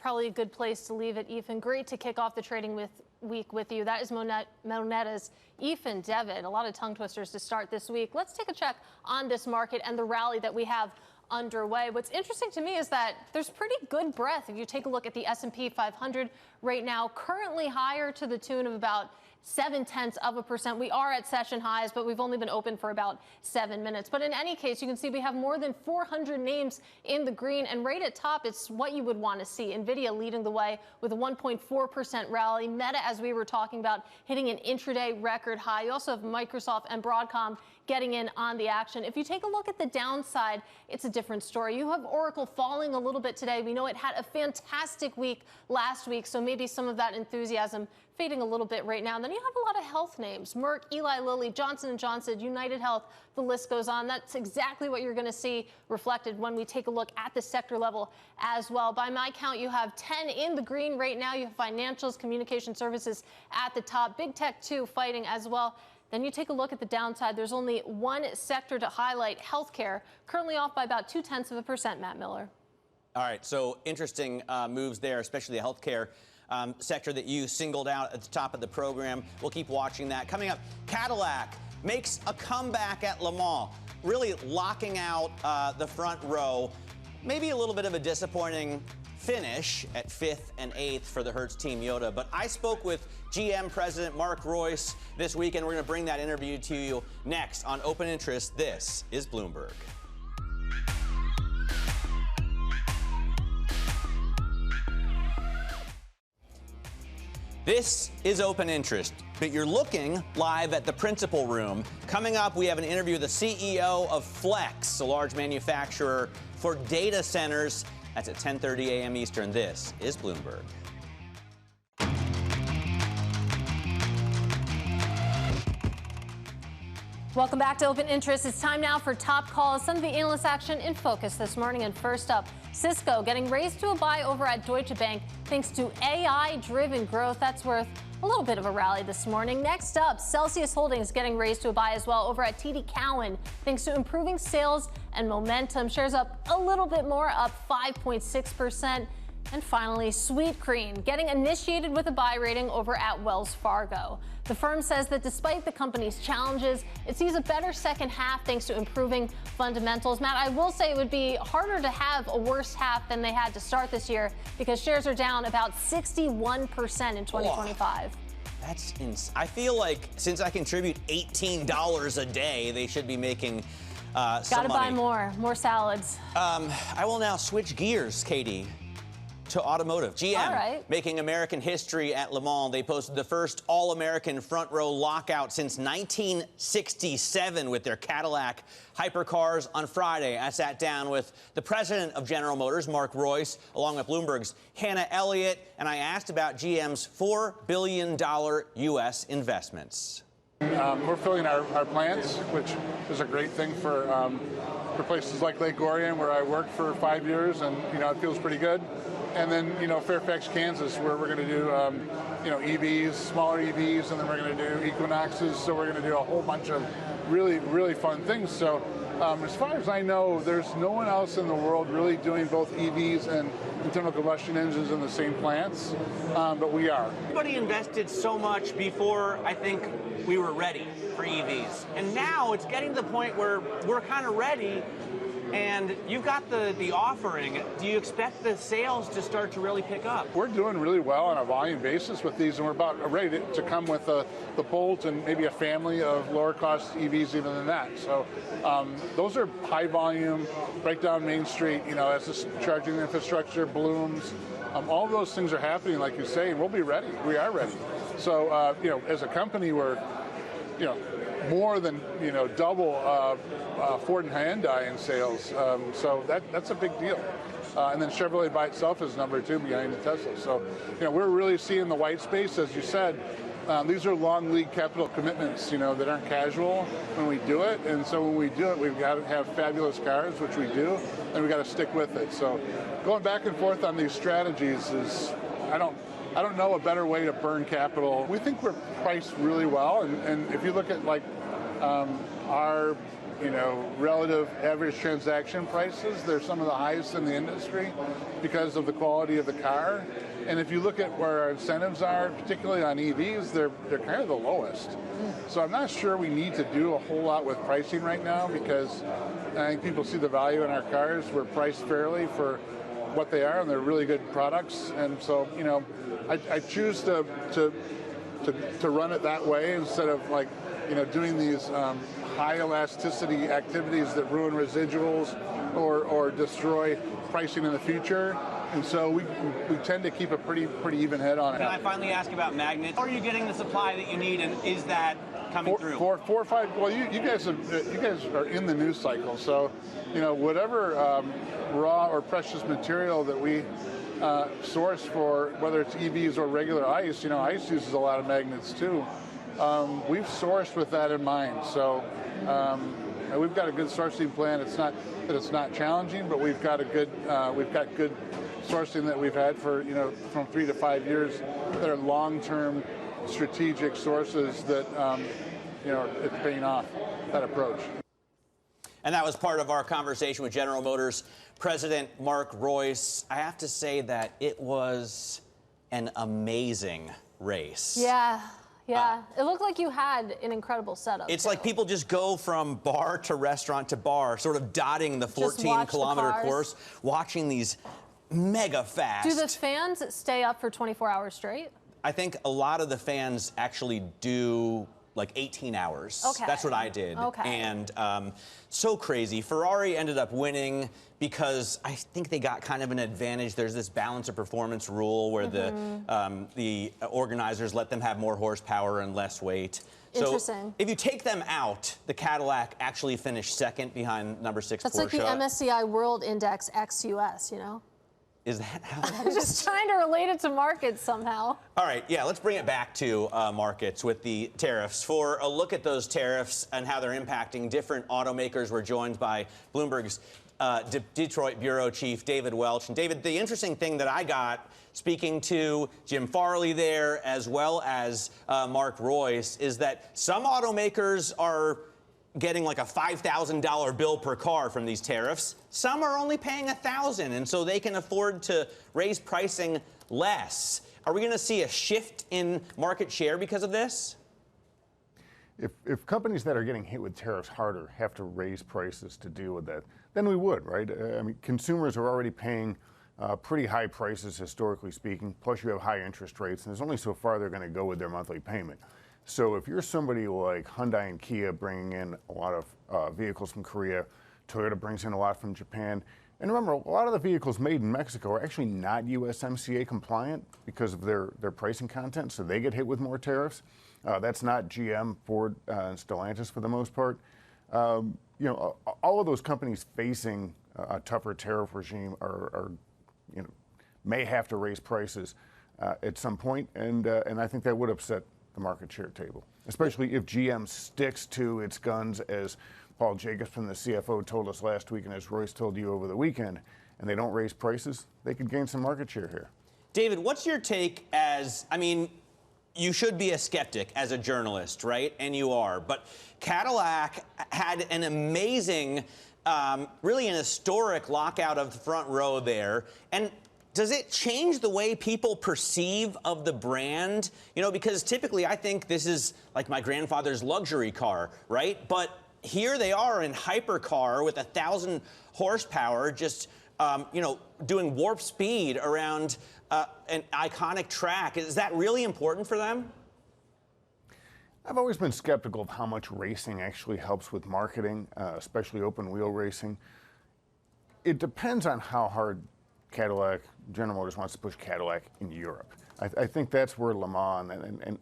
S2: probably a good place to leave it, Aoifinn. Great to kick off the trading week with you. That is Moneta's Aoifinn Devitt. A lot of tongue twisters to start this week. Let's take a check on this market and the rally that we have underway. What's interesting to me is that there's pretty good breadth. If you take a look at the S&P 500 right now, currently higher to the tune of about 0.7%. We are at session highs, but we've only been open for about 7 minutes. But in any case, you can see we have more than 400 names in the green, and right at top, it's what you would want to see. NVIDIA leading the way with a 1.4% rally. Meta, as we were talking about, hitting an intraday record high. You also have Microsoft and Broadcom getting in on the action. If you take a look at the downside, it's a different story. You have Oracle falling a little bit today. We know it had a fantastic week last week, so maybe some of that enthusiasm fading a little bit right now. And then you have a lot of health names: Merck, Eli Lilly, Johnson & Johnson, United Health, the list goes on. That's exactly what you're going to see reflected when we take a look at the sector level as well. By my count, you have 10 in the green right now. You have financials, communication services at the top, big tech too fighting as well. Then you take a look at the downside. There's only one sector to highlight: healthcare, currently off by about 0.2%, Matt Miller.
S1: All right, so interesting moves there, especially the healthcare sector that you singled out at the top of the program. We'll keep watching that. Coming up, Cadillac makes a comeback at Le Mans, really locking out the front row. Maybe a little bit of a disappointing finish at 5th and 8th for the Hertz Team Toyota. But I spoke with GM President Mark Royce this week, and we're going to bring that interview to you next on Open Interest. This is Bloomberg. This is Open Interest, but you're looking live at the Principal Room. Coming up, we have an interview with the CEO of Flex, a large manufacturer for data centers. That's at 10:30 a.m. Eastern. This is Bloomberg.
S2: Welcome back to Open Interest. It's time now for top calls. Some of the analyst action in focus this morning. And first up, Cisco getting raised to a buy over at Deutsche Bank thanks to AI-driven growth. That's worth a little bit of a rally this morning. Next up, Celsius Holdings getting raised to a buy as well over at TD Cowen thanks to improving sales and momentum. Shares up a little bit more, up 5.6%. And finally, Sweetgreen getting initiated with a buy rating over at Wells Fargo. The firm says that despite the company's challenges, it sees a better second half thanks to improving fundamentals. Matt, I will say it would be harder to have a worse half than they had to start this year because shares are down about 61% in 2025.
S1: That's insane. I feel like since I contribute $18 a day, they should be making some money.
S2: Gotta buy more salads.
S1: I will now switch gears, Katie, to automotive. GM making American history at Le Mans. They posted the first all-American front row lockout since 1967 with their Cadillac hypercars on Friday. I sat down with the president of General Motors, Mark Royce, along with Bloomberg's Hannah Elliott, and I asked about GM's $4 billion U.S. investments.
S9: We're filling our plants, which is a great thing for places like Lake Orion, where I worked for 5 years, and it feels pretty good. And then Fairfax, Kansas, where we're going to do EVs, smaller EVs, and then we're going to do Equinoxes. So we're going to do a whole bunch of really fun things. So as far as I know, there's no one else in the world really doing both EVs and internal combustion engines in the same plants, but we are.
S1: Everybody invested so much before I think we were ready for EVs. And now it's getting to the point where we're kind of ready, and you've got the offering. Do you expect the sales to start to really pick up? We're doing really well on a volume basis with these, and we're about ready to come with the Bolt and maybe a family of lower cost EVs even than that. So those are high volume, right down Main Street, as the charging infrastructure blooms. All of those things are happening, like you say, and we'll be ready. We are ready. So, as a company, we're, more than, double Ford and Hyundai in sales. So that's a big deal. And then Chevrolet by itself is number 2 behind the Tesla. So, we're really seeing the white space, as you said. These are long lead capital commitments, that aren't casual when we do it. And so when we do it, we've got to have fabulous cars, which we do, and we've got to stick with it. So going back and forth on these strategies is, I don't know a better way to burn capital. We think we're priced really well, and if you look at our relative average transaction prices, they're some of the highest in the industry because of the quality of the car. And if you look at where our incentives are, particularly on EVs, they're kind of the lowest. So I'm not sure we need to do a whole lot with pricing right now, because I think people see the value in our cars. We're priced fairly for what they are, and they're really good products. And so, I choose to
S9: to run it that way instead of like, doing these high elasticity activities that ruin residuals or destroy pricing in the future. And so we tend to keep a pretty even head on it.
S1: Can I finally ask about magnets? Are you getting the supply that you need, and is that coming through?
S9: Four or five. Well, you guys are in the news cycle, so whatever raw or precious material that we source for, whether it's EVs or regular ICE. ICE uses a lot of magnets too. We've sourced with that in mind, so we've got a good sourcing plan. It's not that it's not challenging, but we've got good sourcing that we've had for from 3 to 5 years that are long-term strategic sources that it's paying off, that approach.
S1: And that was part of our conversation with General Motors President Mark Royce. I have to say that it was an amazing race.
S2: Yeah. It looked like you had an incredible setup.
S1: It's like people just go from bar to restaurant to bar, sort of dotting the 14-kilometer course, watching these mega fast.
S2: Do the fans stay up for 24 hours straight?
S1: I think a lot of the fans actually do like 18 hours.
S2: Okay.
S1: That's what I did.
S2: Okay.
S1: And so crazy. Ferrari ended up winning because I think they got kind of an advantage. There's this balance of performance rule where the organizers let them have more horsepower and less weight.
S2: Interesting.
S1: So if you take them out, the Cadillac actually finished second behind number 6
S2: That's
S1: Porsche.
S2: like the MSCI World Index ex-US,
S1: Is that how
S2: I'm just trying to relate it to markets somehow.
S1: All right, yeah, let's bring it back to markets with the tariffs. For a look at those tariffs and how they're impacting different automakers, we're joined by Bloomberg's Detroit bureau chief, David Welch. And David, the interesting thing that I got speaking to Jim Farley there, as well as Mark Royce, is that some automakers are getting like a $5,000 bill per car from these tariffs. Some are only paying $1,000, and so they can afford to raise pricing less. Are we going to see a shift in market share because of this?
S10: If companies that are getting hit with tariffs harder have to raise prices to deal with that, then we would, right? I mean, consumers are already paying pretty high prices, historically speaking, plus you have high interest rates, and there's only so far they're going to go with their monthly payment. So if you're somebody like Hyundai and Kia bringing in a lot of vehicles from Korea, Toyota brings in a lot from Japan, and remember, a lot of the vehicles made in Mexico are actually not USMCA compliant because of their pricing content, so they get hit with more tariffs. That's not GM, Ford, and Stellantis for the most part. All of those companies facing a tougher tariff regime are may have to raise prices at some point, and I think that would upset the market share table, especially if GM sticks to its guns, as Paul Jacobson, the CFO, told us last week, and as Royce told you over the weekend, and they don't raise prices, they could gain some market share here.
S1: David, what's your take you should be a skeptic as a journalist, right? And you are. But Cadillac had an amazing, really an historic lockout of the front row there. And does it change the way people perceive of the brand? Because typically I think this is like my grandfather's luxury car, right? But here they are in hypercar with 1,000 horsepower, just, doing warp speed around an iconic track. Is that really important for them?
S10: I've always been skeptical of how much racing actually helps with marketing, especially open wheel racing. It depends on how hard General Motors wants to push Cadillac in Europe. I think that's where Le Mans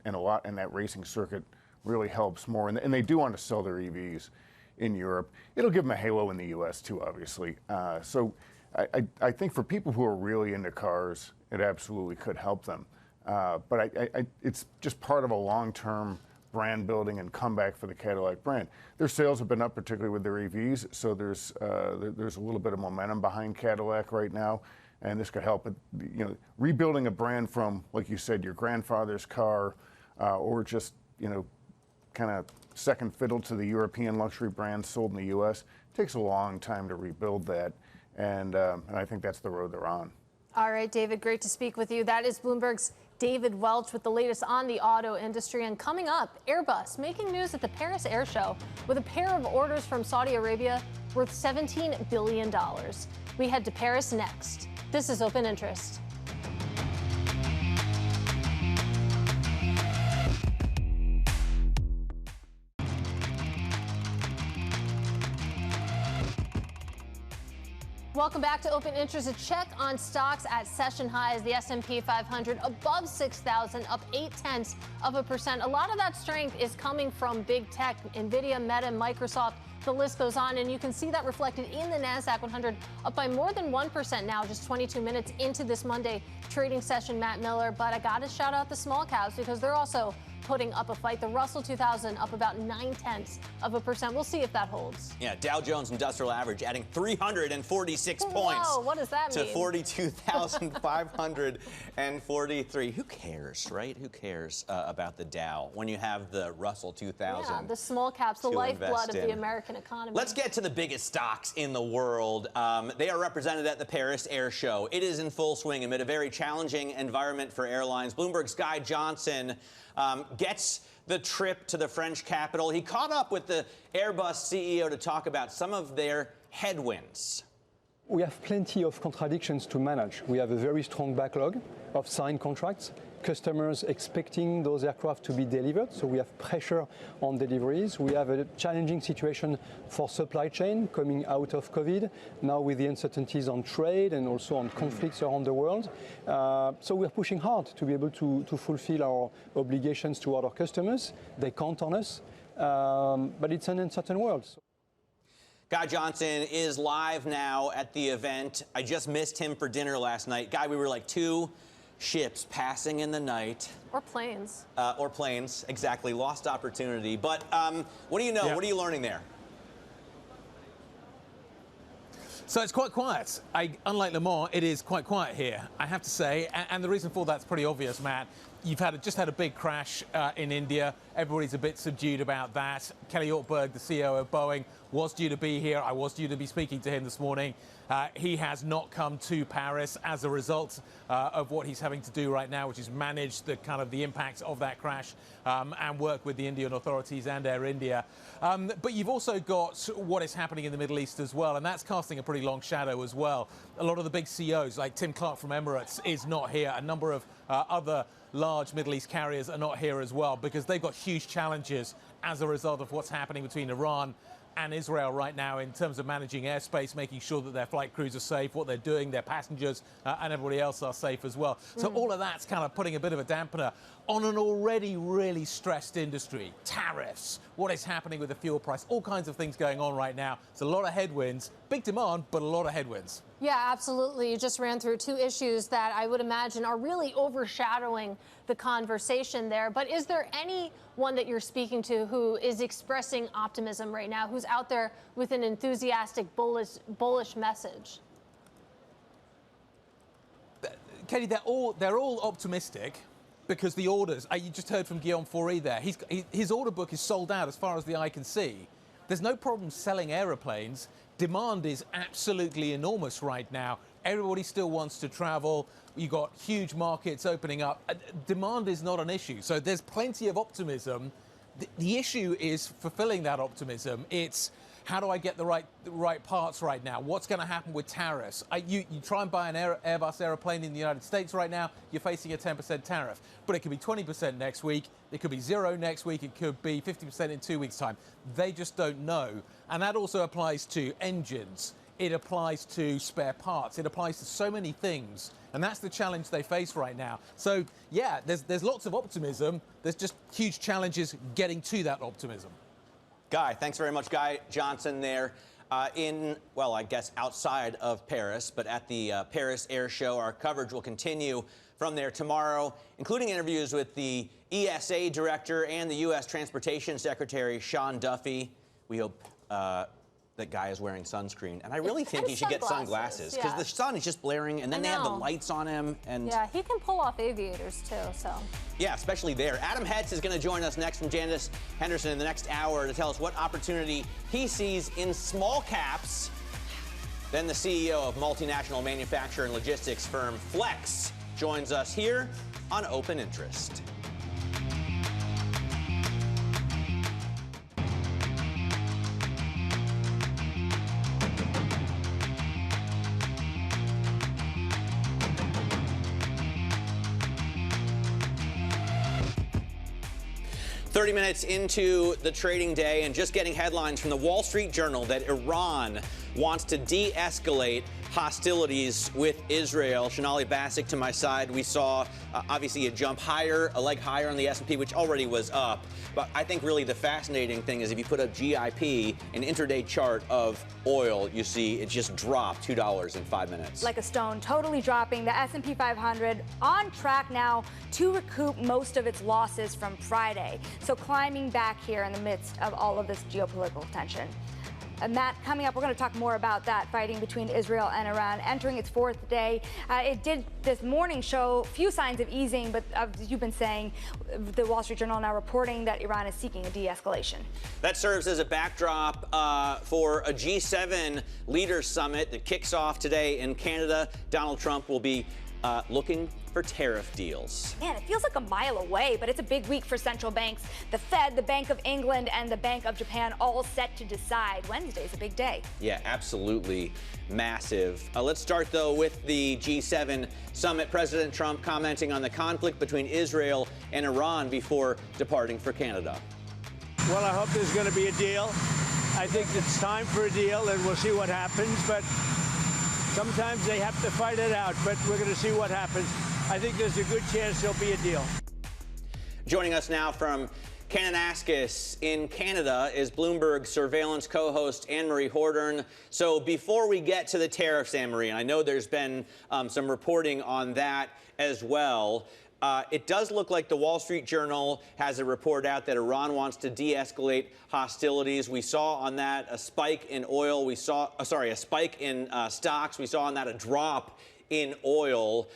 S10: and a lot in that racing circuit really helps more. And they do want to sell their EVs in Europe. It'll give them a halo in the US too, obviously. So I think for people who are really into cars, it absolutely could help them. But it's just part of a long-term brand building and comeback for the Cadillac brand. Their sales have been up, particularly with their EVs, so there's a little bit of momentum behind Cadillac right now, and this could help. Rebuilding a brand from, like you said, your grandfather's car, or just kind of second fiddle to the European luxury brands sold in the U.S. takes a long time to rebuild that, and I think that's the road they're on.
S2: All right, David, great to speak with you. That is Bloomberg's David Welch with the latest on the auto industry. And coming up, Airbus making news at the Paris Air Show with a pair of orders from Saudi Arabia worth $17 billion. We head to Paris next. This is Open Interest. Welcome back to Open Interest. A check on stocks at session highs. The S&P 500 above 6,000, up 0.8%. A lot of that strength is coming from big tech, Nvidia, Meta, Microsoft. The list goes on, and you can see that reflected in the NASDAQ 100, up by more than 1% now, just 22 minutes into this Monday trading session, Matt Miller. But I got to shout out the small caps because they're also putting up a fight. The Russell 2000 up about 0.9%. We'll see if that holds.
S1: Yeah, Dow Jones Industrial Average adding 346 points.
S2: Whoa, what does that mean?
S1: To 42,543. Who cares, right? Who cares about the Dow when you have the Russell 2000?
S2: Yeah, the small caps, the lifeblood of the American economy.
S1: Let's get to the biggest stocks in the world. They are represented at the Paris Air Show. It is in full swing amid a very challenging environment for airlines. Bloomberg's Guy Johnson gets the trip to the French capital. He caught up with the Airbus CEO to talk about some of their headwinds.
S11: We have plenty of contradictions to manage. We have a very strong backlog of signed contracts, customers expecting those aircraft to be delivered, so we have pressure on deliveries. We have a challenging situation for supply chain coming out of COVID, now with the uncertainties on trade and also on conflicts around the world. So we're pushing hard to be able to fulfill our obligations toward our customers. They count on us, but it's an uncertain world.
S1: Guy Johnson is live now at the event. I just missed him for dinner last night. Guy, we were like two ships passing in the night.
S2: Or planes.
S1: Or planes, exactly. Lost opportunity. But what do you know? Yeah. What are you learning there?
S12: So it's quite quiet. Unlike Le Mans, it is quite quiet here, I have to say. And the reason for that's pretty obvious, Matt. You've just had a big crash in India. Everybody's a bit subdued about that. Kelly Ortberg, the CEO of Boeing, was due to be here. I was due to be speaking to him this morning. He has not come to Paris as a result of what he's having to do right now, which is manage the the impact of that crash and work with the Indian authorities and Air India. But you've also got what is happening in the Middle East as well, and that's casting a pretty long shadow as well. A lot of the big CEOs, like Tim Clark from Emirates, is not here. A number of other large Middle East carriers are not here as well because they've got huge challenges as a result of what's happening between Iran and Israel right now in terms of managing airspace, making sure that their flight crews are safe, what they're doing, their passengers and everybody else are safe as well. So all of that's putting a bit of a dampener on an already really stressed industry. Tariffs, what is happening with the fuel price, all kinds of things going on right now. It's a lot of headwinds, big demand, but a lot of headwinds.
S2: Yeah, absolutely. You just ran through two issues that I would imagine are really overshadowing the conversation there. But is there anyone that you're speaking to who is expressing optimism right now, who's out there with an enthusiastic, bullish message?
S12: Katie, they're all optimistic because the orders, you just heard from Guillaume Faury there, his order book is sold out as far as the eye can see. There's no problem selling aeroplanes. Demand is absolutely enormous right now. Everybody still wants to travel. You've got huge markets opening up. Demand is not an issue. So there's plenty of optimism. The issue is fulfilling that optimism. It's how do I get the right parts right now? What's going to happen with tariffs? You try and buy an Airbus aeroplane in the United States right now, you're facing a 10% tariff. But it could be 20% next week. It could be 0 next week. It could be 50% in 2 weeks' time. They just don't know. And that also applies to engines. It applies to spare parts. It applies to so many things. And that's the challenge they face right now. So, yeah, there's lots of optimism. There's just huge challenges getting to that optimism.
S1: Guy, thanks very much. Guy Johnson there I guess outside of Paris, but at the Paris Air Show. Our coverage will continue from there tomorrow, including interviews with the ESA director and the U.S. Transportation Secretary, Sean Duffy. We hope that Guy is wearing sunscreen. And I really think he should get sunglasses because the sun is just blaring, and then they have the lights on him. And
S2: yeah, he can pull off aviators, too. So
S1: yeah, especially there. Adam Hetts is going to join us next from Janus, Henderson in the next hour to tell us what opportunity he sees in small caps. Then the CEO of multinational manufacturer and logistics firm Flex joins us here on Open Interest. 30 minutes into the trading day and just getting headlines from the Wall Street Journal that Iran wants to de-escalate hostilities with Israel. Sonali Basak to my side. We saw obviously a jump higher, a leg higher on the S&P, which already was up. But I think really the fascinating thing is if you put up GIP, an intraday chart of oil, you see it just dropped $2 in 5 minutes.
S13: Like a stone, totally dropping. The S&P 500 on track now to recoup most of its losses from Friday. So climbing back here in the midst of all of this geopolitical tension. And Matt, coming up, we're going to talk more about that fighting between Israel and Iran entering its fourth day. It did this morning show few signs of easing, but as you've been saying, the Wall Street Journal now reporting that Iran is seeking a de-escalation.
S1: That serves as a backdrop for a G7 leaders summit that kicks off today in Canada. Donald Trump will be looking for tariff deals.
S13: Man, it feels like a mile away, but it's a big week for central banks. The Fed, the Bank of England, and the Bank of Japan all set to decide. Wednesday's a big day.
S1: Yeah, absolutely massive. Let's start, though, with the G7 summit. President Trump commenting on the conflict between Israel and Iran before departing for Canada.
S3: Well, I hope there's going to be a deal. I think it's time for a deal, and we'll see what happens. But sometimes they have to fight it out, but we're going to see what happens. I think there's a good chance there'll be a deal.
S1: Joining us now from Kananaskis in Canada is Bloomberg surveillance co-host Anne-Marie Hordern. So before we get to the tariffs, Anne-Marie, and I know there's been some reporting on that as well, it does look like the Wall Street Journal has a report out that Iran wants to de-escalate hostilities. We saw on that a spike in oil. We saw, a spike in stocks. We saw on that a drop in oil.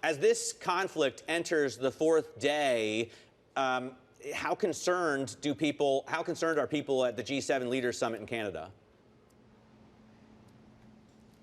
S1: As this conflict enters the fourth day, how concerned are people at the G7 Leaders Summit in Canada?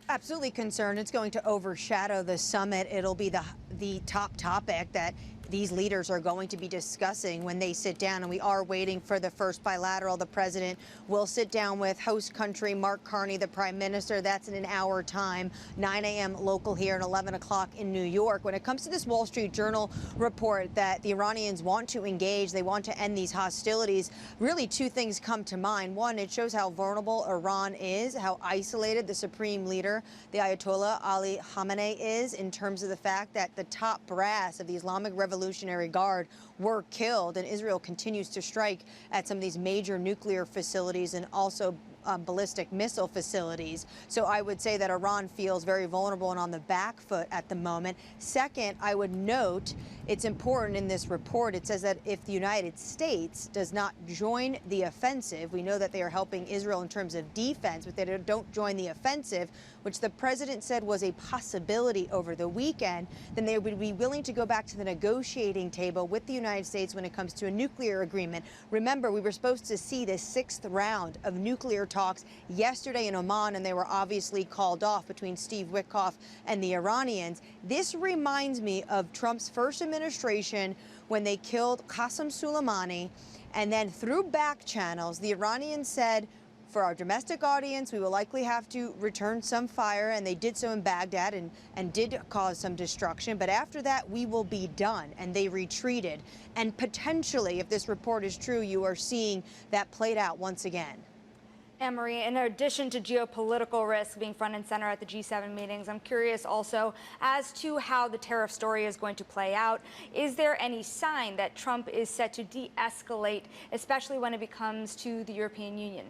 S6: Absolutely concerned. It's going to overshadow the summit. It'll be the top topic that these leaders are going to be discussing when they sit down, and we are waiting for the first bilateral. The president will sit down with host country Mark Carney, the prime minister. That's in an hour time, 9 a.m. local here and 11 o'clock in New York. When it comes to this Wall Street Journal report that the Iranians want to engage, they want to end these hostilities, really two things come to mind. One, it shows how vulnerable Iran is, how isolated the supreme leader, the Ayatollah Ali Khamenei, is in terms of the fact that the top brass of the Islamic Revolutionary Guard were killed, and Israel continues to strike at some of these major nuclear facilities and also ballistic missile facilities. So I would say that Iran feels very vulnerable and on the back foot at the moment. Second, I would note it's important in this report. It says that if the United States does not join the offensive, we know that they are helping Israel in terms of defense, but they don't join the offensive, which the president said was a possibility over the weekend, then they would be willing to go back to the negotiating table with the United States when it comes to a nuclear agreement. Remember, we were supposed to see the 6th round of nuclear talks yesterday in Oman, and they were obviously called off between Steve Witkoff and the Iranians. This reminds me of Trump's first administration when they killed Qasem Soleimani, and then through back channels, the Iranians said, for our domestic audience, we will likely have to return some fire, and they did so in Baghdad and did cause some destruction. But after that, we will be done, and they retreated. And potentially, if this report is true, you are seeing that played out once again.
S13: Anne-Marie, in addition to geopolitical risk being front and center at the G7 meetings, I'm curious also as to how the tariff story is going to play out. Is there any sign that Trump is set to de-escalate, especially when it comes to the European Union?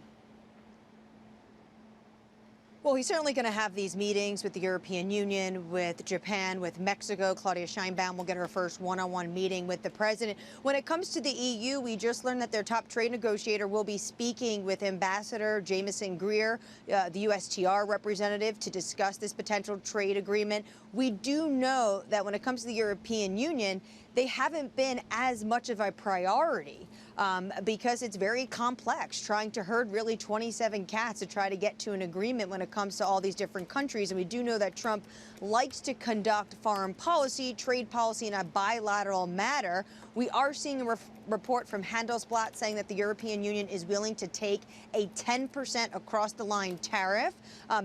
S6: Well, he's certainly going to have these meetings with the European Union, with Japan, with Mexico. Claudia Sheinbaum will get her first one-on-one meeting with the president. When it comes to the EU, we just learned that their top trade negotiator will be speaking with Ambassador Jameson Greer, the USTR representative, to discuss this potential trade agreement. We do know that when it comes to the European Union, they haven't been as much of a priority because it's very complex trying to herd really 27 cats to try to get to an agreement when it comes to all these different countries. And we do know that Trump likes to conduct foreign policy, trade policy in a bilateral manner. We are seeing report from Handelsblatt saying that the European Union is willing to take a 10% across-the-line tariff,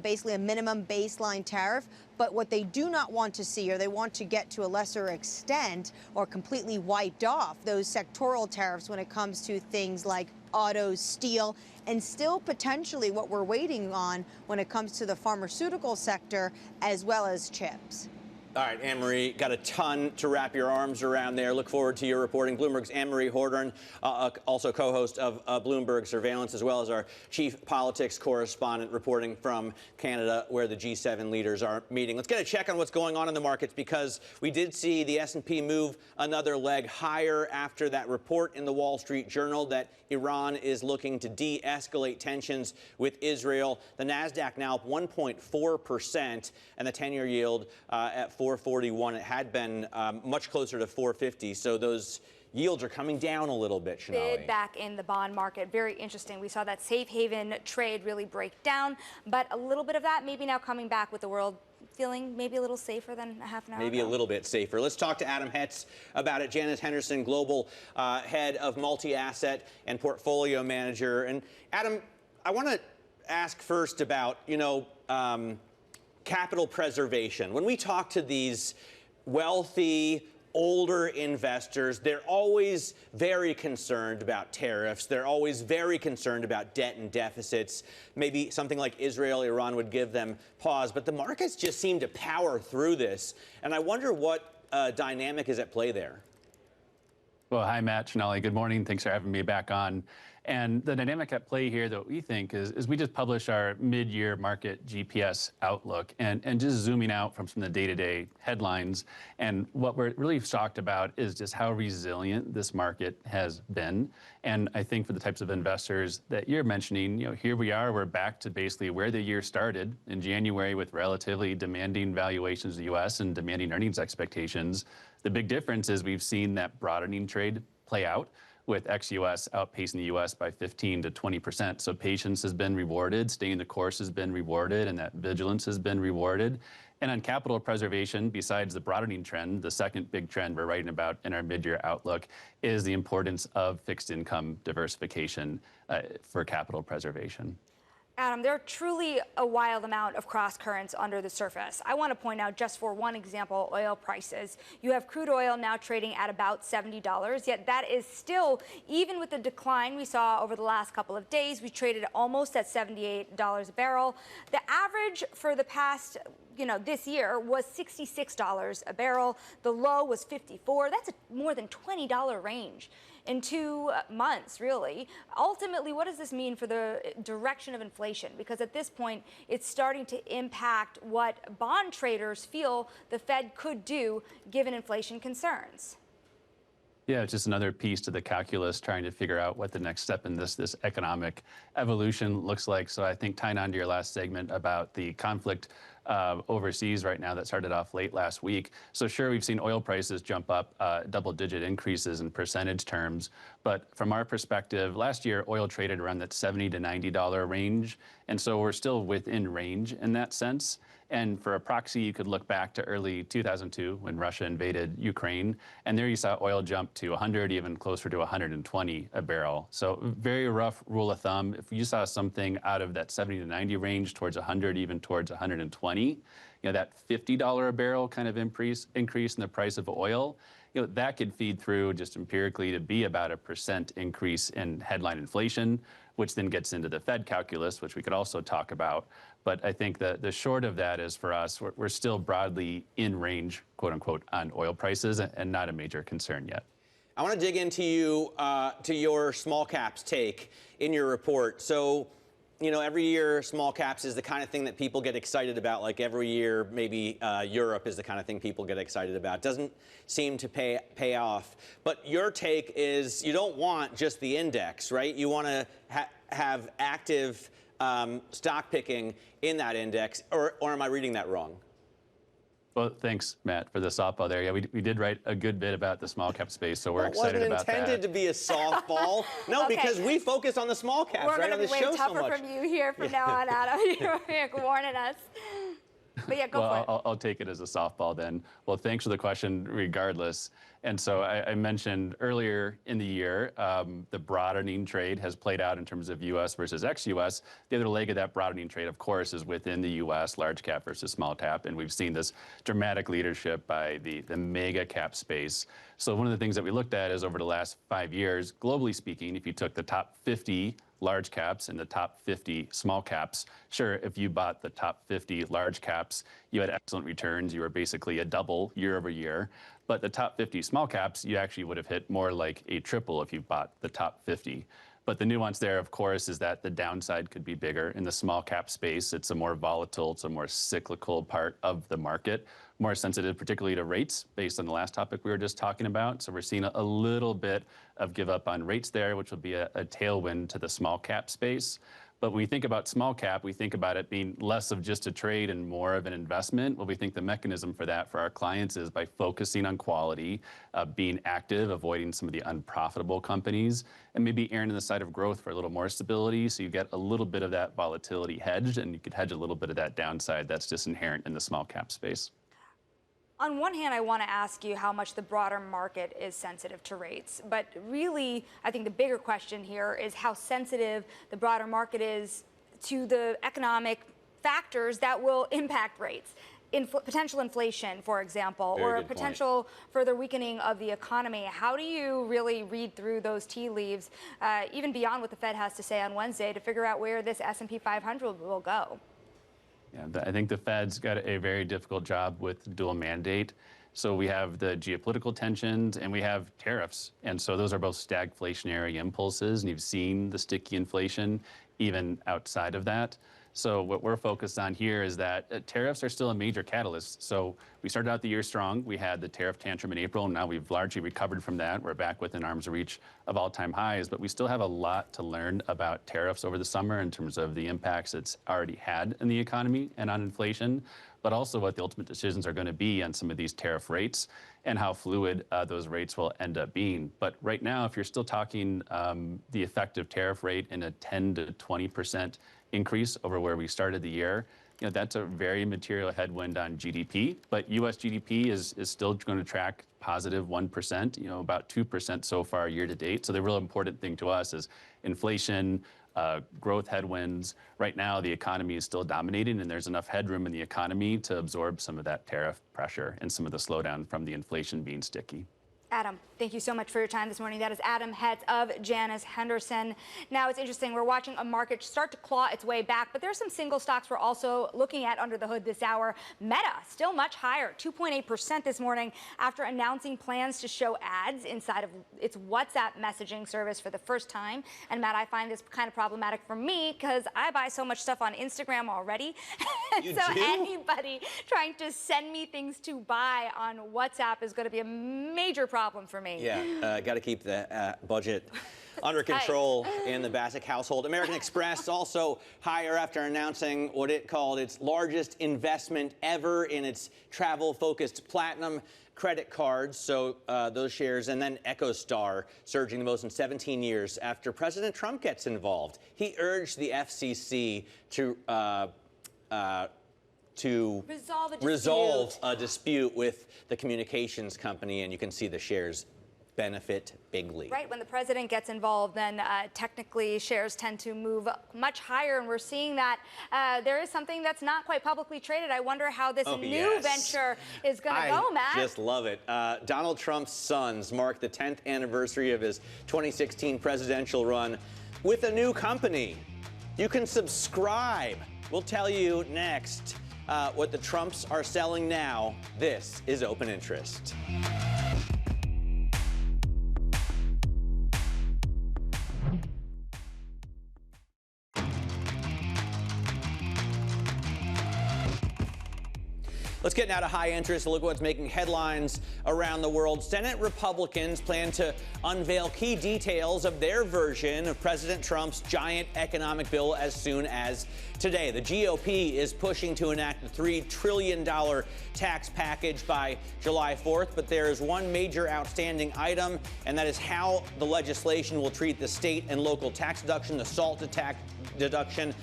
S6: basically a minimum baseline tariff. But what they do not want to see, or they want to get to a lesser extent or completely wiped off, those sectoral tariffs when it comes to things like autos, steel, and still potentially what we're waiting on when it comes to the pharmaceutical sector as well as chips.
S1: All right, Anne-Marie, got a ton to wrap your arms around there. Look forward to your reporting. Bloomberg's Anne-Marie Hordern, also co-host of Bloomberg Surveillance, as well as our chief politics correspondent reporting from Canada, where the G7 leaders are meeting. Let's get a check on what's going on in the markets, because we did see the S&P move another leg higher after that report in the Wall Street Journal that Iran is looking to de-escalate tensions with Israel. The NASDAQ now up 1.4%, and the 10-year yield at 441. It had been much closer to 450. So those yields are coming down a little bit, Sonali.
S13: Bid back in the bond market. Very interesting. We saw that safe haven trade really break down, but a little bit of that maybe now coming back with the world feeling maybe a little safer than a half an hour
S1: Maybe
S13: ago.
S1: a little bit safer. Let's talk to Adam Hetts about it. Janus Henderson, global head of multi-asset and portfolio manager. And Adam, I want to ask first about, capital preservation. When we talk to these wealthy, older investors, they're always very concerned about tariffs. They're always very concerned about debt and deficits. Maybe something like Israel, Iran would give them pause. But the markets just seem to power through this. And I wonder what dynamic is at play there.
S14: Well, hi, Matt, Sonali. Good morning. Thanks for having me back on. And the dynamic at play here that we think is we just published our mid-year market GPS outlook, and just zooming out from some of the day-to-day headlines. And what we're really shocked about is just how resilient this market has been. And I think for the types of investors that you're mentioning, here we are, we're back to basically where the year started in January with relatively demanding valuations in the U.S. and demanding earnings expectations. The big difference is we've seen that broadening trade play out, with ex-U.S. outpacing the U.S. by 15 to 20%. So patience has been rewarded, staying the course has been rewarded, and that vigilance has been rewarded. And on capital preservation, besides the broadening trend, the second big trend we're writing about in our mid-year outlook is the importance of fixed income diversification for capital preservation.
S13: Adam, there are truly a wild amount of cross currents under the surface. I want to point out, just for one example, oil prices. You have crude oil now trading at about $70, yet that is still, even with the decline we saw over the last couple of days, we traded almost at $78 a barrel. The average for the past this year was $66 a barrel. The low was $54. That's a more than $20 range in 2 months, really. Ultimately, what does this mean for the direction of inflation? Because at this point, it's starting to impact what bond traders feel the Fed could do given inflation concerns.
S14: Yeah, it's just another piece to the calculus trying to figure out what the next step in this economic evolution looks like. So I think tying on to your last segment about the conflict overseas right now that started off late last week. So sure, we've seen oil prices jump up double-digit increases in percentage terms. But from our perspective, last year, oil traded around that $70 to $90 range. And so we're still within range in that sense. And for a proxy, you could look back to early 2002 when Russia invaded Ukraine. And there you saw oil jump to 100, even closer to 120 a barrel. So very rough rule of thumb. If you saw something out of that 70 to 90 range towards 100, even towards 120, that $50 a barrel kind of increase in the price of oil, that could feed through just empirically to be about a % increase in headline inflation, which then gets into the Fed calculus, which we could also talk about. But I think the short of that is, for us, we're still broadly in range, quote unquote, on oil prices, and not a major concern yet.
S1: I want to dig into your small caps take in your report. So, every year small caps is the kind of thing that people get excited about. Like every year, maybe Europe is the kind of thing people get excited about. Doesn't seem to pay off. But your take is you don't want just the index, right? You want to have active stock picking in that index, or am I reading that wrong?
S14: Well, thanks, Matt, for the softball there. Yeah, we did write a good bit about the small cap space, so we're excited about that.
S1: It wasn't intended to be a softball. No, okay. Because we focus on the small caps, right, on the show so much.
S13: We're going to be way tougher from you here from now on, Adam. You're warning us. But yeah, go for it.
S14: I'll take it as a softball then. Well, thanks for the question regardless. And so I mentioned earlier in the year, the broadening trade has played out in terms of U.S. versus ex-U.S. The other leg of that broadening trade, of course, is within the U.S., large cap versus small cap. And we've seen this dramatic leadership by the mega cap space. So one of the things that we looked at is over the last 5 years, globally speaking, if you took the top 50 large caps and the top 50 small caps, sure, if you bought the top 50 large caps, you had excellent returns. You were basically a double year over year. But the top 50 small caps, you actually would have hit more like a triple if you bought the top 50. But the nuance there, of course, is that the downside could be bigger. In the small cap space, it's a more volatile, it's a more cyclical part of the market, more sensitive particularly to rates based on the last topic we were just talking about. So we're seeing a little bit of give up on rates there, which will be a tailwind to the small cap space. But when we think about small cap, we think about it being less of just a trade and more of an investment. Well, we think the mechanism for that for our clients is by focusing on quality, being active, avoiding some of the unprofitable companies, and maybe erring on the side of growth for a little more stability. So you get a little bit of that volatility hedged, and you could hedge a little bit of that downside that's just inherent in the small cap space.
S13: On one hand, I want to ask you how much the broader market is sensitive to rates. But really, I think the bigger question here is how sensitive the broader market is to the economic factors that will impact rates. Potential inflation, for example, or a potential further weakening of the economy. How do you really read through those tea leaves, even beyond what the Fed has to say on Wednesday, to figure out where this S&P 500 will go?
S14: Yeah, I think the Fed's got a very difficult job with dual mandate. So we have the geopolitical tensions and we have tariffs. And so those are both stagflationary impulses. And you've seen the sticky inflation even outside of that. So what we're focused on here is that tariffs are still a major catalyst. So we started out the year strong. We had the tariff tantrum in April, and now we've largely recovered from that. We're back within arm's reach of all-time highs, but we still have a lot to learn about tariffs over the summer in terms of the impacts it's already had in the economy and on inflation, but also what the ultimate decisions are going to be on some of these tariff rates and how fluid those rates will end up being. But right now, if you're still talking the effective tariff rate in a 10 to 20% increase over where we started the year, that's a very material headwind on GDP. But U.S. GDP is still going to track positive 1%, about 2% so far year to date. So the real important thing to us is inflation, growth headwinds. Right now, the economy is still dominating, and there's enough headroom in the economy to absorb some of that tariff pressure and some of the slowdown from the inflation being sticky.
S13: Adam, thank you so much for your time this morning. That is Adam Hetts of Janus Henderson. Now, it's interesting. We're watching a market start to claw its way back, but there's some single stocks we're also looking at under the hood this hour. Meta, still much higher, 2.8% this morning after announcing plans to show ads inside of its WhatsApp messaging service for the first time. And Matt, I find this kind of problematic for me because I buy so much stuff on Instagram already.
S1: You
S13: so
S1: do?
S13: Anybody trying to send me things to buy on WhatsApp is going to be a major problem for me.
S1: Yeah, got to keep the budget under control in the Basak household. American Express also higher after announcing what it called its largest investment ever in its travel-focused platinum credit cards. So those shares, and then EchoStar surging the most in 17 years after President Trump gets involved. He urged the FCC to resolve a dispute with the communications company, and you can see the shares benefit bigly.
S13: Right, when the president gets involved, then technically shares tend to move much higher, and we're seeing that there is something that's not quite publicly traded. I wonder how this new venture is going to go, Matt.
S1: I just love it. Donald Trump's sons mark the 10th anniversary of his 2016 presidential run with a new company. You can subscribe. We'll tell you next what the Trumps are selling now. This is Open Interest. Let's get now to high interest. Look what's making headlines around the world. Senate Republicans plan to unveil key details of their version of President Trump's giant economic bill as soon as today. The GOP is pushing to enact a $3 trillion tax package by July 4th, but there is one major outstanding item, and that is how the legislation will treat the state and local tax deduction, the SALT deduction,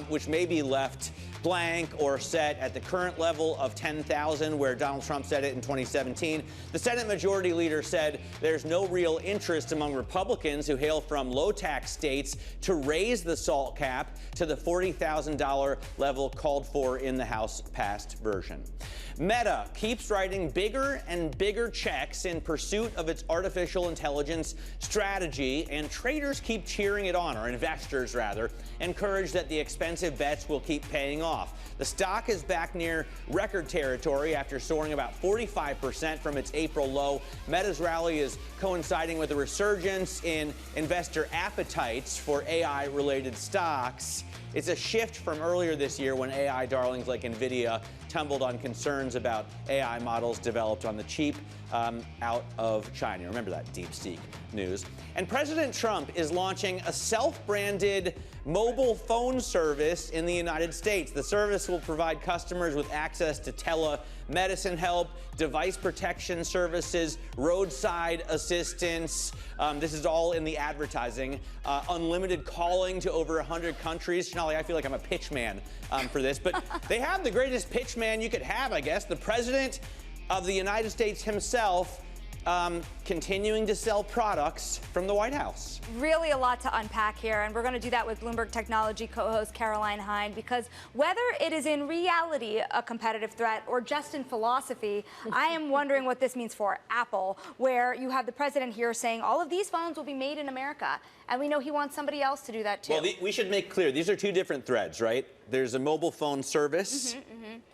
S1: which may be left blank or set at the current level of 10,000, where Donald Trump set it in 2017. The Senate Majority Leader said there's no real interest among Republicans who hail from low-tax states to raise the SALT cap to the $40,000 level called for in the House-passed version. Meta keeps writing bigger and bigger checks in pursuit of its artificial intelligence strategy, and traders keep cheering it on, or investors rather, encouraged that the expensive bets will keep paying off. The stock is back near record territory after soaring about 45% from its April low. Meta's rally is coinciding with a resurgence in investor appetites for AI-related stocks. It's a shift from earlier this year when AI darlings like NVIDIA tumbled on concerns about AI models developed on the cheap out of China. Remember that DeepSeek news. And President Trump is launching a self-branded mobile phone service in the United States. The service will provide customers with access to telemedicine help, device protection services, roadside assistance. This is all in the advertising. Unlimited calling to over 100 countries. Sonali, I feel like I'm a pitch man for this, but they have the greatest pitch man you could have, I guess. The President of the United States himself continuing to sell products from the White House.
S13: Really a lot to unpack here, and we're going to do that with Bloomberg Technology co-host Caroline Hine, because whether it is in reality a competitive threat or just in philosophy, I am wondering what this means for Apple, where you have the president here saying all of these phones will be made in America, and we know he wants somebody else to do that too.
S1: Well, we should make clear, these are two different threads, right? There's a mobile phone service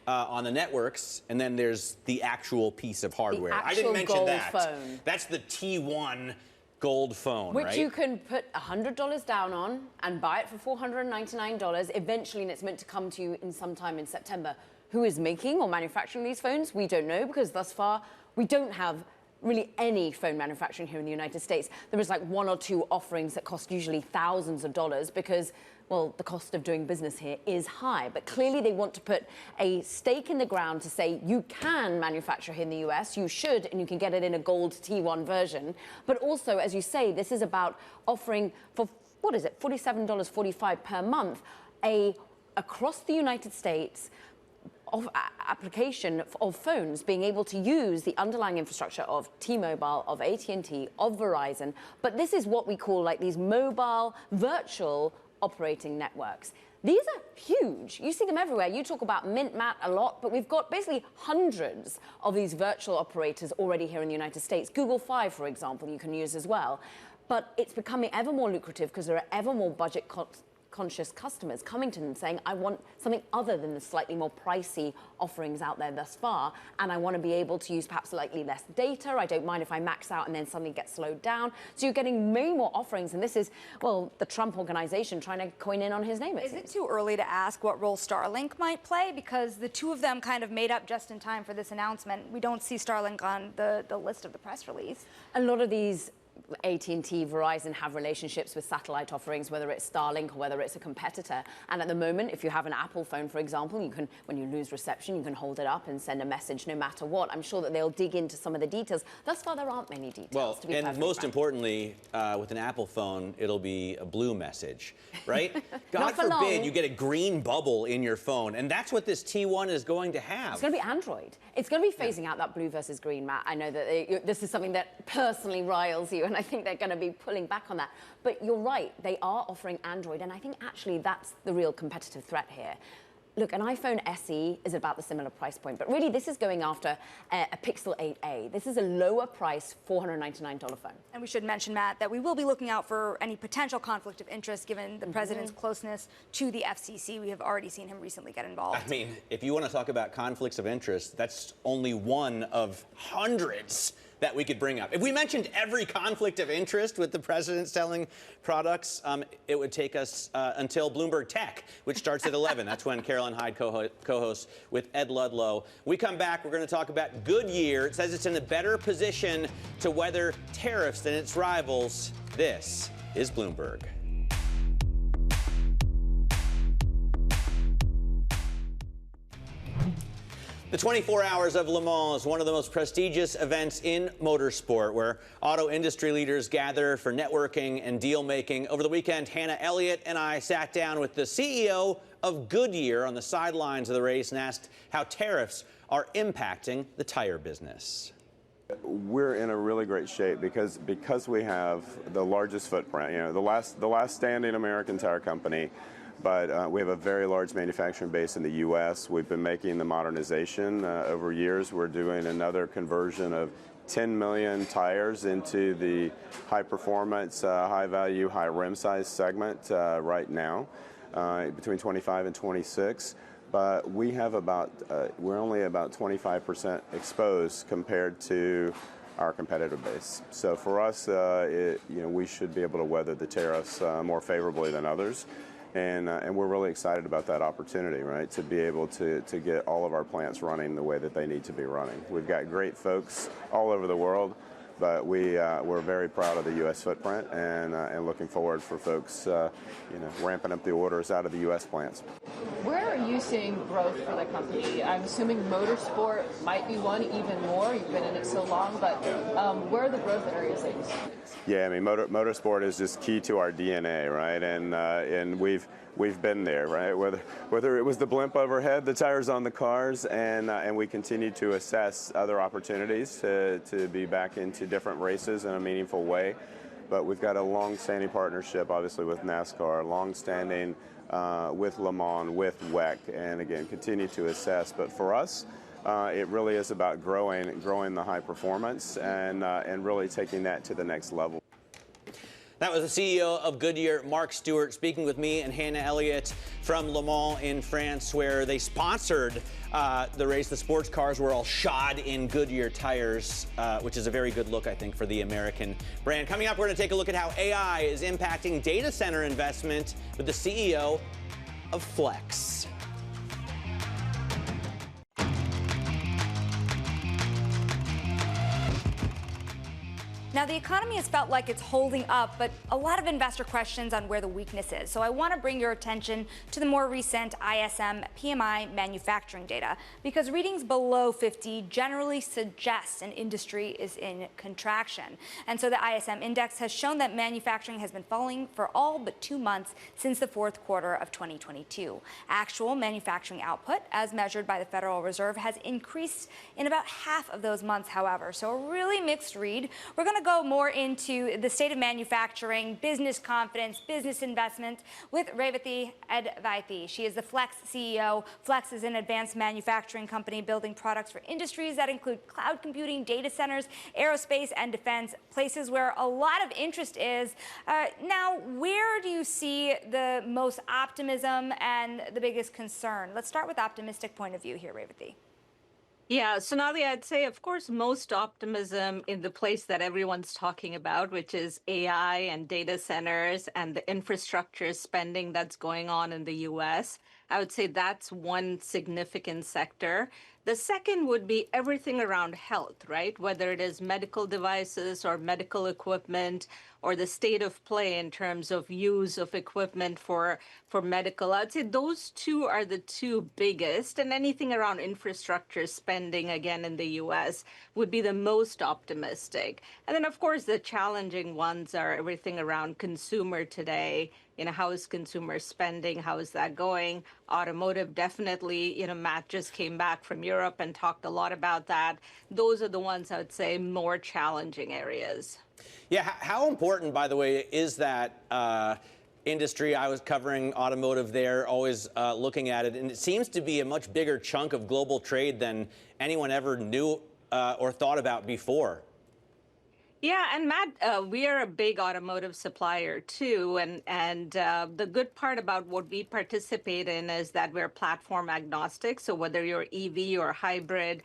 S1: on the networks, and then there's the actual piece of hardware.
S7: I
S1: didn't mention
S7: gold
S1: that.
S7: Phone.
S1: That's the T1 gold phone,
S7: which
S1: right?
S7: you can put $100 down on and buy it for $499 eventually, and it's meant to come to you in sometime in September. Who is making or manufacturing these phones? We don't know, because thus far we don't have really any phone manufacturing here in the United States. There is like one or two offerings that cost usually thousands of dollars because, well, the cost of doing business here is high. But clearly they want to put a stake in the ground to say you can manufacture here in the US, you should, and you can get it in a gold T1 version. But also, as you say, this is about offering for, what is it, $47.45 per month, across the United States, of application of phones being able to use the underlying infrastructure of T-Mobile, of AT&T, of Verizon. But this is what we call like these mobile virtual operating networks. These are huge. You see them everywhere. You talk about Mint Mat a lot, but we've got basically hundreds of these virtual operators already here in the United States. Google Fi, for example, you can use as well. But it's becoming ever more lucrative because there are ever more budget conscious customers coming to them saying, I want something other than the slightly more pricey offerings out there thus far, and I want to be able to use perhaps slightly less data. I don't mind if I max out and then suddenly get slowed down. So you're getting many more offerings, and this is, well, the Trump organization trying to coin in on his name.
S13: Is it too early to ask what role Starlink might play? Because the two of them kind of made up just in time for this announcement. We don't see Starlink on the list of the press release.
S7: A lot of these AT&T, Verizon have relationships with satellite offerings, whether it's Starlink or whether it's a competitor. And at the moment, if you have an Apple phone, for example, you can, when you lose reception, you can hold it up and send a message no matter what. I'm sure that they'll dig into some of the details. Thus far, there aren't many details.
S1: Well,
S7: to be
S1: and most importantly, with an Apple phone, it'll be a blue message, right? God forbid you get a green bubble in your phone, and that's what this T1 is going to have.
S7: It's going to be Android. It's going to be phasing out that blue versus green, Matt. I know that this is something that personally riles you, and I think they're going to be pulling back on that. But you're right, they are offering Android, and I think actually that's the real competitive threat here. Look, an iPhone SE is about the similar price point, but really this is going after a Pixel 8a. This is a lower price, $499 phone.
S13: And we should mention, Matt, that we will be looking out for any potential conflict of interest given the president's closeness to the FCC. We have already seen him recently get involved.
S1: I mean, if you want to talk about conflicts of interest, that's only one of hundreds that we could bring up. If we mentioned every conflict of interest with the president selling products, it would take us until Bloomberg Tech, which starts at 11. That's when Caroline Hyde co-hosts with Ed Ludlow. We come back, we're going to talk about Goodyear. It says it's in a better position to weather tariffs than its rivals. This is Bloomberg. The 24 Hours of Le Mans is one of the most prestigious events in motorsport, where auto industry leaders gather for networking and deal making. Over the weekend, Hannah Elliott and I sat down with the CEO of Goodyear on the sidelines of the race and asked how tariffs are impacting the tire business.
S15: We're in a really great shape because we have the largest footprint, the last standing American tire company, but we have a very large manufacturing base in the U.S. We've been making the modernization over years. We're doing another conversion of 10 million tires into the high performance, high value, high rim size segment right now, between 25 and 26. But we have we're only about 25% exposed compared to our competitive base. So for us, we should be able to weather the tariffs more favorably than others. And we're really excited about that opportunity, right, to be able to get all of our plants running the way that they need to be running. We've got great folks all over the world, but we're very proud of the U.S. footprint and looking forward for folks, ramping up the orders out of the U.S. plants.
S16: Where are you seeing growth for the company? I'm assuming motorsport might be one, even more. You've been in it so long, but where are the growth areas that you see?
S15: Yeah, I mean, motorsport is just key to our DNA, right? And we've been there, right? Whether it was the blimp overhead, the tires on the cars, and we continue to assess other opportunities to be back into different races in a meaningful way. But we've got a long-standing partnership, obviously, with NASCAR, long-standing with Le Mans, with WEC, and again, continue to assess. But for us, it really is about growing the high performance and really taking that to the next level.
S1: That was the CEO of Goodyear, Mark Stewart, speaking with me and Hannah Elliott from Le Mans in France, where they sponsored the race. The sports cars were all shod in Goodyear tires, which is a very good look, I think, for the American brand. Coming up, we're going to take a look at how AI is impacting data center investment with the CEO of Flex.
S13: Now, the economy has felt like it's holding up, but a lot of investor questions on where the weakness is. So I want to bring your attention to the more recent ISM PMI manufacturing data, because readings below 50 generally suggest an industry is in contraction. And so the ISM index has shown that manufacturing has been falling for all but 2 months since the fourth quarter of 2022. Actual manufacturing output, as measured by the Federal Reserve, has increased in about half of those months, however. So a really mixed read. We're going to go more into the state of manufacturing, business confidence, business investment with Revathi Advaithi. She is the Flex CEO. Flex is an advanced manufacturing company building products for industries that include cloud computing, data centers, aerospace, and defense, places where a lot of interest is. Now, where do you see the most optimism and the biggest concern? Let's start with optimistic point of view here, Revathi.
S17: Yeah, Sonali, I'd say, of course, most optimism in the place that everyone's talking about, which is AI and data centers and the infrastructure spending that's going on in the U.S. I would say that's one significant sector. The second would be everything around health, right? Whether it is medical devices or medical equipment or the state of play in terms of use of equipment for medical. I'd say those two are the two biggest, and anything around infrastructure spending, again, in the U.S. would be the most optimistic. And then, of course, the challenging ones are everything around consumer today. How is consumer spending? How is that going? Automotive, definitely. Matt just came back from Europe and talked a lot about that. Those are the ones I would say more challenging areas.
S1: Yeah, how important, by the way, is that industry? I was covering automotive there, always looking at it, and it seems to be a much bigger chunk of global trade than anyone ever knew or thought about before.
S17: Yeah, and Matt, we are a big automotive supplier too, and the good part about what we participate in is that we're platform agnostic. So whether you're EV or hybrid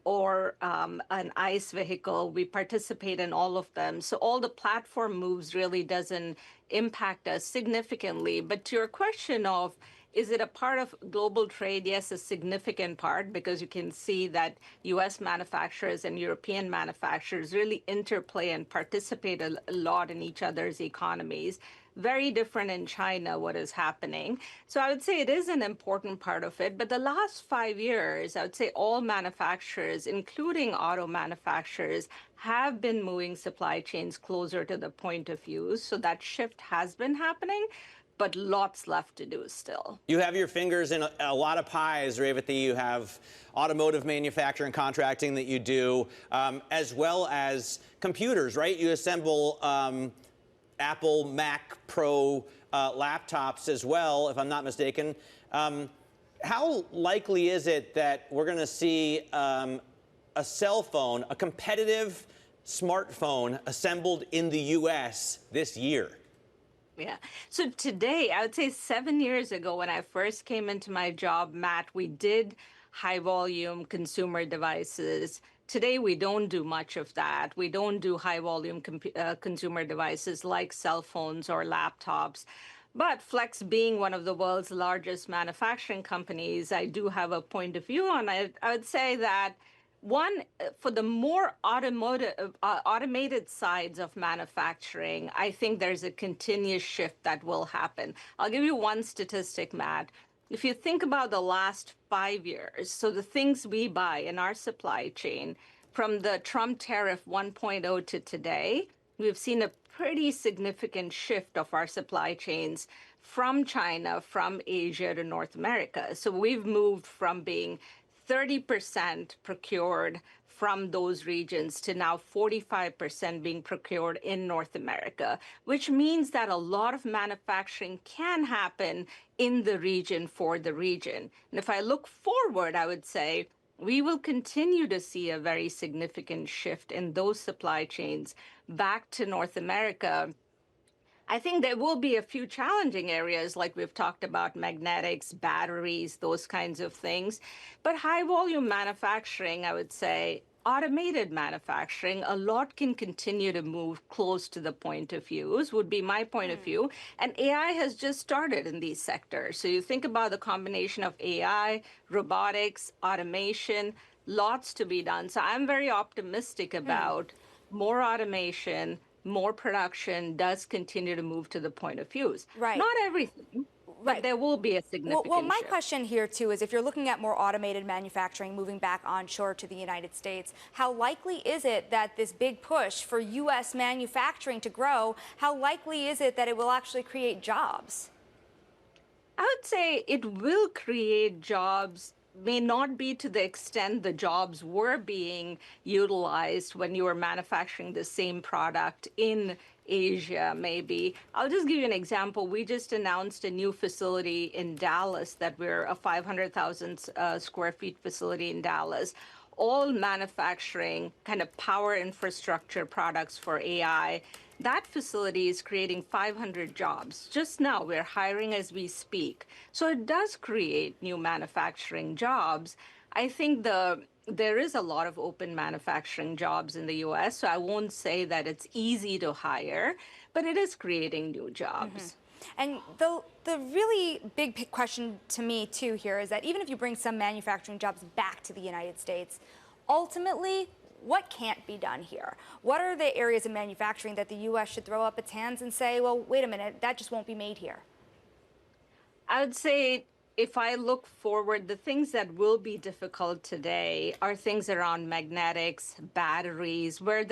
S17: or an ICE vehicle, we participate in all of them. So all the platform moves really doesn't impact us significantly. But to your question of, is it a part of global trade? Yes, a significant part, because you can see that U.S. manufacturers and European manufacturers really interplay and participate a lot in each other's economies. Very different in China, what is happening. So I would say it is an important part of it. But the last 5 years, I would say all manufacturers, including auto manufacturers, have been moving supply chains closer to the point of use. So that shift has been happening. but lots left to do still.
S1: You have your fingers in a lot of pies, Revathi. You have automotive manufacturing contracting that you do, as well as computers, right? You assemble Apple Mac Pro laptops as well, if I'm not mistaken. How likely is it that we're going to see a cell phone, a competitive smartphone assembled in the U.S. this year?
S17: Yeah. So today, I would say 7 years ago, when I first came into my job, Matt, we did high volume consumer devices. Today, we don't do much of that. We don't do high volume consumer devices like cell phones or laptops. But Flex being one of the world's largest manufacturing companies, I do have a point of view on it. I would say that one, for the more automated sides of manufacturing, I think there's a continuous shift that will happen. I'll give you one statistic, Matt. If you think about the last 5 years, so the things we buy in our supply chain, from the Trump tariff 1.0 to today, we've seen a pretty significant shift of our supply chains from China, from Asia to North America. So we've moved from being 30% procured from those regions to now 45% being procured in North America, which means that a lot of manufacturing can happen in the region for the region. And if I look forward, I would say we will continue to see a very significant shift in those supply chains back to North America. I think there will be a few challenging areas, like we've talked about, magnetics, batteries, those kinds of things. But high volume manufacturing, I would say, automated manufacturing, a lot can continue to move close to the point of use, would be my point of view. And AI has just started in these sectors. So you think about the combination of AI, robotics, automation, lots to be done. So I'm very optimistic about more automation, more production does continue to move to the point of use.
S13: Right.
S17: Not everything, but there will be a significant
S13: Well, my
S17: shift.
S13: question here, too, is if you're looking at more automated manufacturing moving back onshore to the United States, how likely is it that this big push for U.S. manufacturing to grow, how likely is it that it will actually create jobs?
S17: I would say it will create jobs, may not be to the extent the jobs were being utilized when you were manufacturing the same product in Asia, maybe. I'll just give you an example. We just announced a new facility in Dallas that we're a 500,000 square feet facility in Dallas, all manufacturing kind of power infrastructure products for AI. That facility is creating 500 jobs. Just now, we're hiring as we speak. So it does create new manufacturing jobs. I think there is a lot of open manufacturing jobs in the U.S., so I won't say that it's easy to hire, but it is creating new jobs.
S13: And the really big question to me, too, here is that even if you bring some manufacturing jobs back to the United States, ultimately, what can't be done here? What are the areas of manufacturing that the U.S. should throw up its hands and say, well, wait a minute, that just won't be made here?
S17: I would say if I look forward, the things that will be difficult today are things around magnetics, batteries, where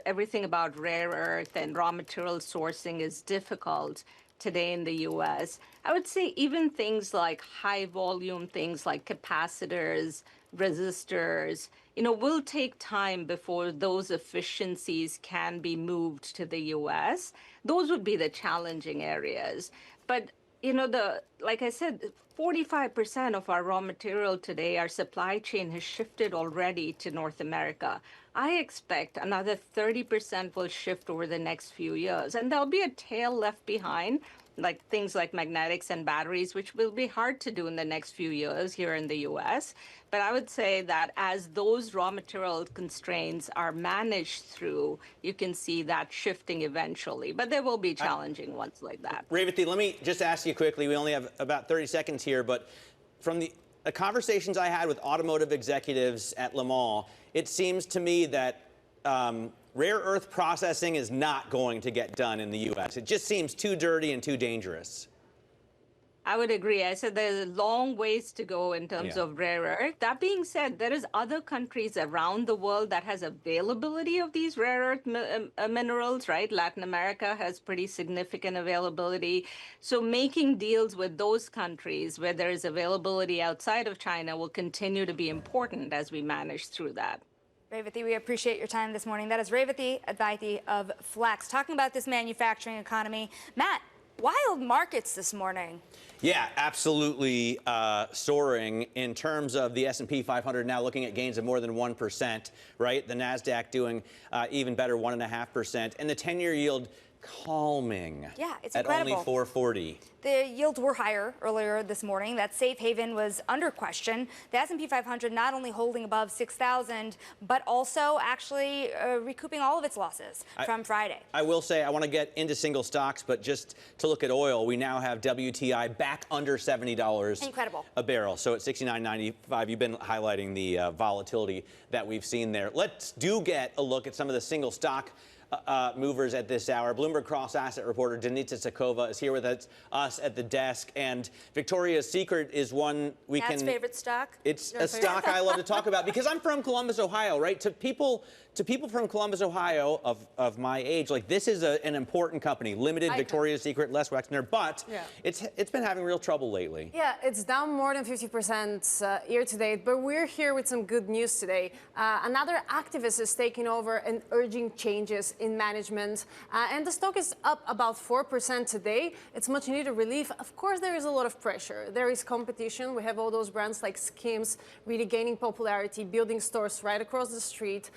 S17: everything about rare earth and raw material sourcing is difficult today in the U.S. I would say even things like high volume things like capacitors, resistors, will take time before those efficiencies can be moved to the U.S. Those would be the challenging areas. But, like I said, 45% of our raw material today, our supply chain has shifted already to North America. I expect another 30% will shift over the next few years. And there'll be a tail left behind, like things like magnetics and batteries, which will be hard to do in the next few years here in the U.S. But I would say that as those raw material constraints are managed through, you can see that shifting eventually. But there will be challenging ones like that.
S1: Revathi, let me just ask you quickly. We only have about 30 seconds here, but from the conversations I had with automotive executives at Le Mans, it seems to me that rare earth processing is not going to get done in the U.S. It just seems too dirty and too dangerous.
S17: I would agree. I said there's a long ways to go in terms of rare earth. That being said, there is other countries around the world that has availability of these rare earth minerals, right? Latin America has pretty significant availability. So making deals with those countries where there is availability outside of China will continue to be important as we manage through that.
S13: Revathi, we appreciate your time this morning. That is Revathi Advaithi of Flex talking about this manufacturing economy. Matt, wild markets this morning.
S1: Yeah, absolutely soaring in terms of the S&P 500 now looking at gains of more than 1%, right? The NASDAQ doing even better, 1.5%. And the 10-year yield calming.
S13: Yeah, it's
S1: at
S13: incredible.
S1: only 440.
S13: The yields were higher earlier this morning. That safe haven was under question. The S&P 500 not only holding above 6,000, but also actually recouping all of its losses from Friday.
S1: I will say I want to get into single stocks, but just to look at oil, we now have WTI back under $70
S13: Incredible.
S1: a barrel. So at $69.95, you've been highlighting the volatility that we've seen there. Let's get a look at some of the single stock movers at this hour. Bloomberg Cross Asset reporter Denita Sakova is here with us at the desk, and Victoria's Secret is one we
S13: Matt's
S1: can.
S13: favorite stock.
S1: It's a stock I love to talk about because I'm from Columbus, Ohio, right? To people from Columbus, Ohio of my age, like this is an important company. Limited, Victoria's Secret, Les Wexner, but it's been having real trouble lately.
S18: Yeah, it's down more than 50% year to date, but we're here with some good news today. Another activist is taking over and urging changes in management, and the stock is up about 4% today. It's much needed relief. Of course, there is a lot of pressure. There is competition. We have all those brands like Skims really gaining popularity, building stores right across the street.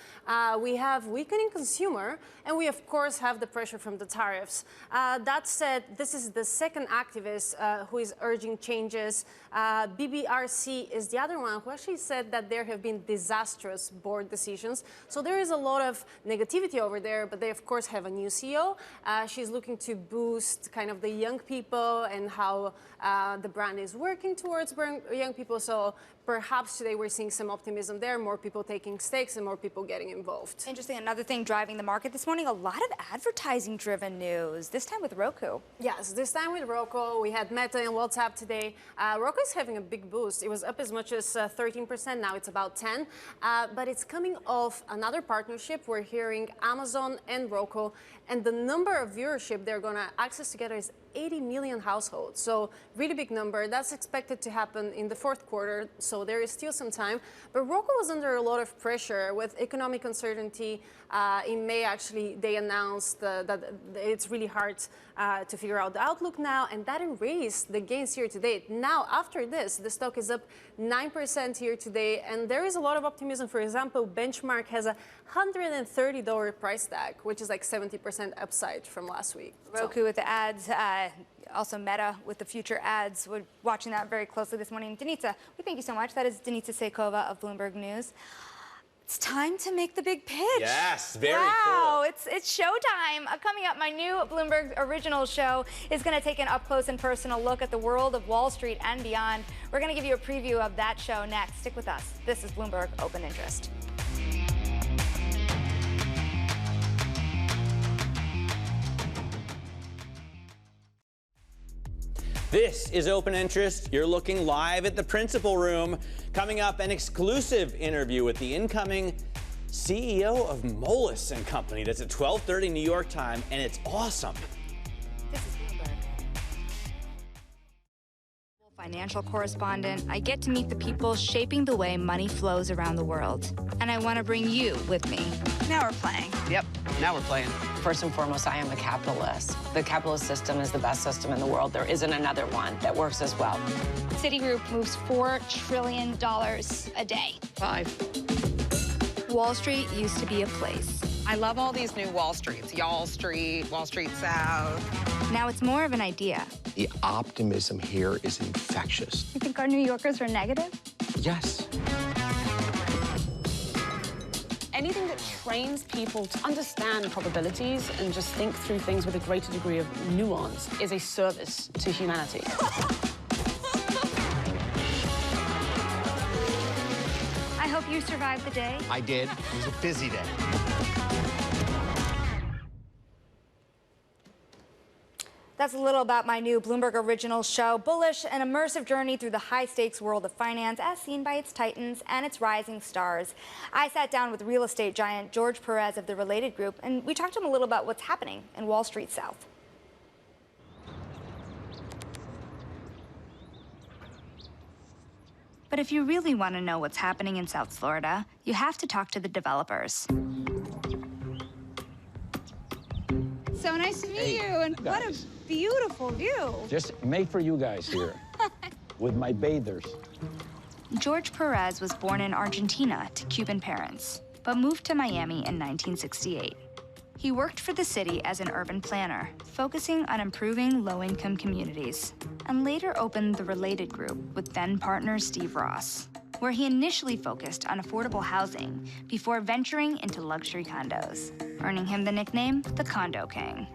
S18: We have weakening consumer, and we of course have the pressure from the tariffs. That said, this is the second activist who is urging changes. BBRC is the other one who actually said that there have been disastrous board decisions. So there is a lot of negativity over there, but they of course have a new CEO. She's looking to boost kind of the young people and how the brand is working towards young people. So perhaps today we're seeing some optimism there, more people taking stakes and more people getting involved.
S13: Interesting. Another thing driving the market this morning, a lot of advertising-driven news, this time with Roku.
S18: Yes, this time with Roku. We had Meta and WhatsApp today. Roku is having a big boost. It was up as much as 13%. Now it's about 10%. But it's coming off another partnership. We're hearing Amazon and Roku. And the number of viewership they're going to access together is 80 million households. So really big number. That's expected to happen in the fourth quarter. So there is still some time. But Roku was under a lot of pressure with economic uncertainty. In May, actually, they announced that it's really hard to figure out the outlook now. And that erased the gains here to date. Now, after this, the stock is up 9% here today. And there is a lot of optimism. For example, Benchmark has a $130 price tag, which is like 70% upside from last week.
S13: Roku with the ads, also Meta with the future ads. We're watching that very closely this morning. Denita, we thank you so much. That is Denita Sakova of Bloomberg News. It's time to make the big pitch.
S1: Yes, very
S13: cool.
S1: cool.
S13: It's showtime. Coming up, my new Bloomberg original show is going to take an up-close and personal look at the world of Wall Street and beyond. We're going to give you a preview of that show next. Stick with us. This is Bloomberg Open Interest.
S1: This is Open Interest. You're looking live at the Principal Room. Coming up, an exclusive interview with the incoming CEO of Moelis & Company. That's at 12:30 New York time, and it's awesome.
S13: This is Bloomberg. Financial correspondent, I get to meet the people shaping the way money flows around the world. And I want to bring you with me. Now we're playing.
S19: Yep, now we're playing. First and foremost, I am a capitalist. The capitalist system is the best system in the world. There isn't another one that works as well.
S20: Citigroup moves $4 trillion a day.
S13: 5. Wall Street used to be a place.
S21: I love all these new Wall Streets. Y'all Street, Wall Street South.
S13: Now it's more of an idea.
S22: The optimism here is infectious.
S20: You think our New Yorkers are negative?
S22: Yes.
S23: Anything that trains people to understand probabilities and just think through things with a greater degree of nuance is a service to humanity.
S20: I hope you survived the day.
S22: I did. It was a busy day.
S13: That's a little about my new Bloomberg Original show, Bullish, an immersive journey through the high-stakes world of finance as seen by its titans and its rising stars. I sat down with real estate giant George Perez of the Related Group, and we talked to him a little about what's happening in Wall Street South.
S20: But if you really want to know what's happening in South Florida, you have to talk to the developers.
S4: So nice to meet you, and what a beautiful view.
S5: Just made for you guys here with my bathers.
S20: George Perez was born in Argentina to Cuban parents, but moved to Miami in 1968. He worked for the city as an urban planner, focusing on improving low-income communities, and later opened the Related Group with then-partner Steve Ross, where he initially focused on affordable housing before venturing into luxury condos, earning him the nickname the Condo King.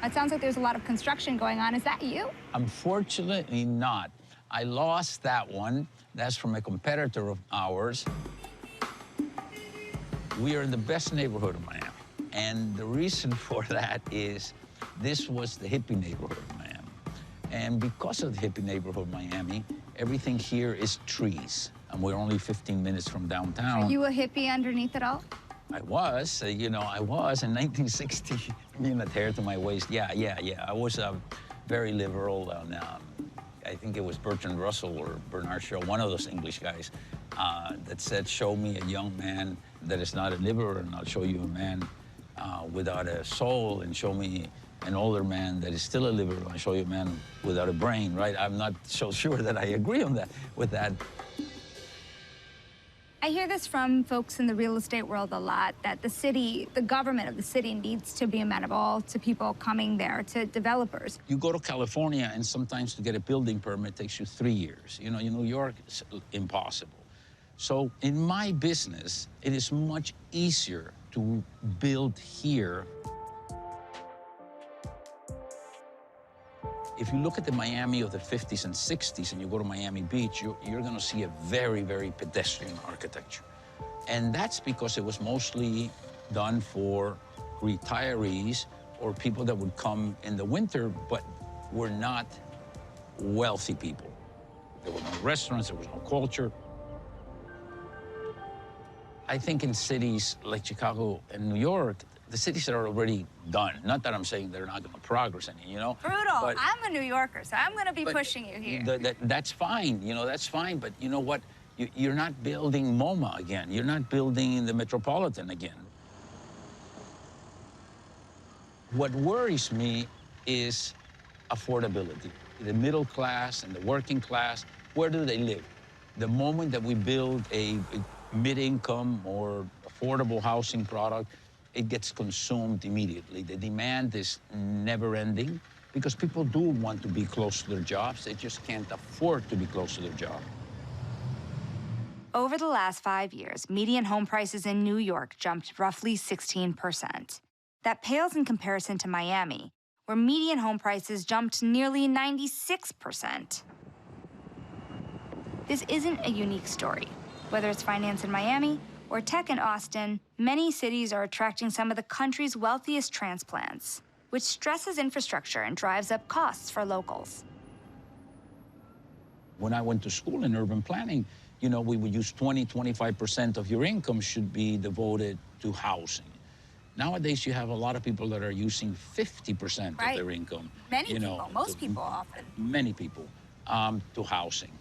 S4: It sounds like there's a lot of construction going on. Is that you?
S5: Unfortunately not. I lost that one. That's from a competitor of ours. We are in the best neighborhood of Miami. And the reason for that is this was the hippie neighborhood of Miami. And because of the hippie neighborhood of Miami, everything here is trees. And we're only 15 minutes from downtown.
S4: Are you a hippie underneath it all?
S5: I was, I was in 1960, a hair to my waist. Yeah. I was very liberal. And, I think it was Bertrand Russell or Bernard Shaw, one of those English guys, that said, show me a young man that is not a liberal, and I'll show you a man without a soul, and show me an older man that is still a liberal, and I'll show you a man without a brain, right? I'm not so sure that I agree on that, with that.
S4: I hear this from folks in the real estate world a lot, that the city, the government of the city needs to be amenable to people coming there, to developers.
S5: You go to California, and sometimes to get a building permit takes you 3 years. In New York, it's impossible. So in my business, it is much easier to build here. If you look at the Miami of the 50s and 60s and you go to Miami Beach, you're going to see a very, very pedestrian architecture. And that's because it was mostly done for retirees or people that would come in the winter, but were not wealthy people. There were no restaurants, there was no culture. I think in cities like Chicago and New York, the cities are already done. Not that I'm saying they're not going to progress any,
S4: Brutal.
S5: But
S4: I'm a New Yorker, so I'm going to be pushing you here.
S5: That's fine, that's fine. But you know what? You're not building MoMA again. You're not building the Metropolitan again. What worries me is affordability. The middle class and the working class, where do they live? The moment that we build a mid-income or affordable housing product, it gets consumed immediately. The demand is never-ending because people do want to be close to their jobs. They just can't afford to be close to their job.
S20: Over the last 5 years, median home prices in New York jumped roughly 16%. That pales in comparison to Miami, where median home prices jumped nearly 96%. This isn't a unique story. Whether it's finance in Miami or tech in Austin, many cities are attracting some of the country's wealthiest transplants, which stresses infrastructure and drives up costs for locals.
S5: When I went to school in urban planning, we would use 25% of your income should be devoted to housing. Nowadays, you have a lot of people that are using 50% of their income.
S4: Many people, most people often.
S5: Many people, to housing.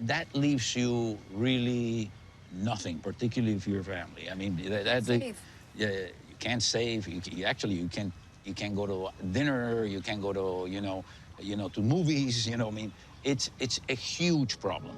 S5: That leaves you really nothing, particularly if you're a family. I mean, you can't save. You can't go to dinner. You can't go to to movies. I mean, it's a huge problem.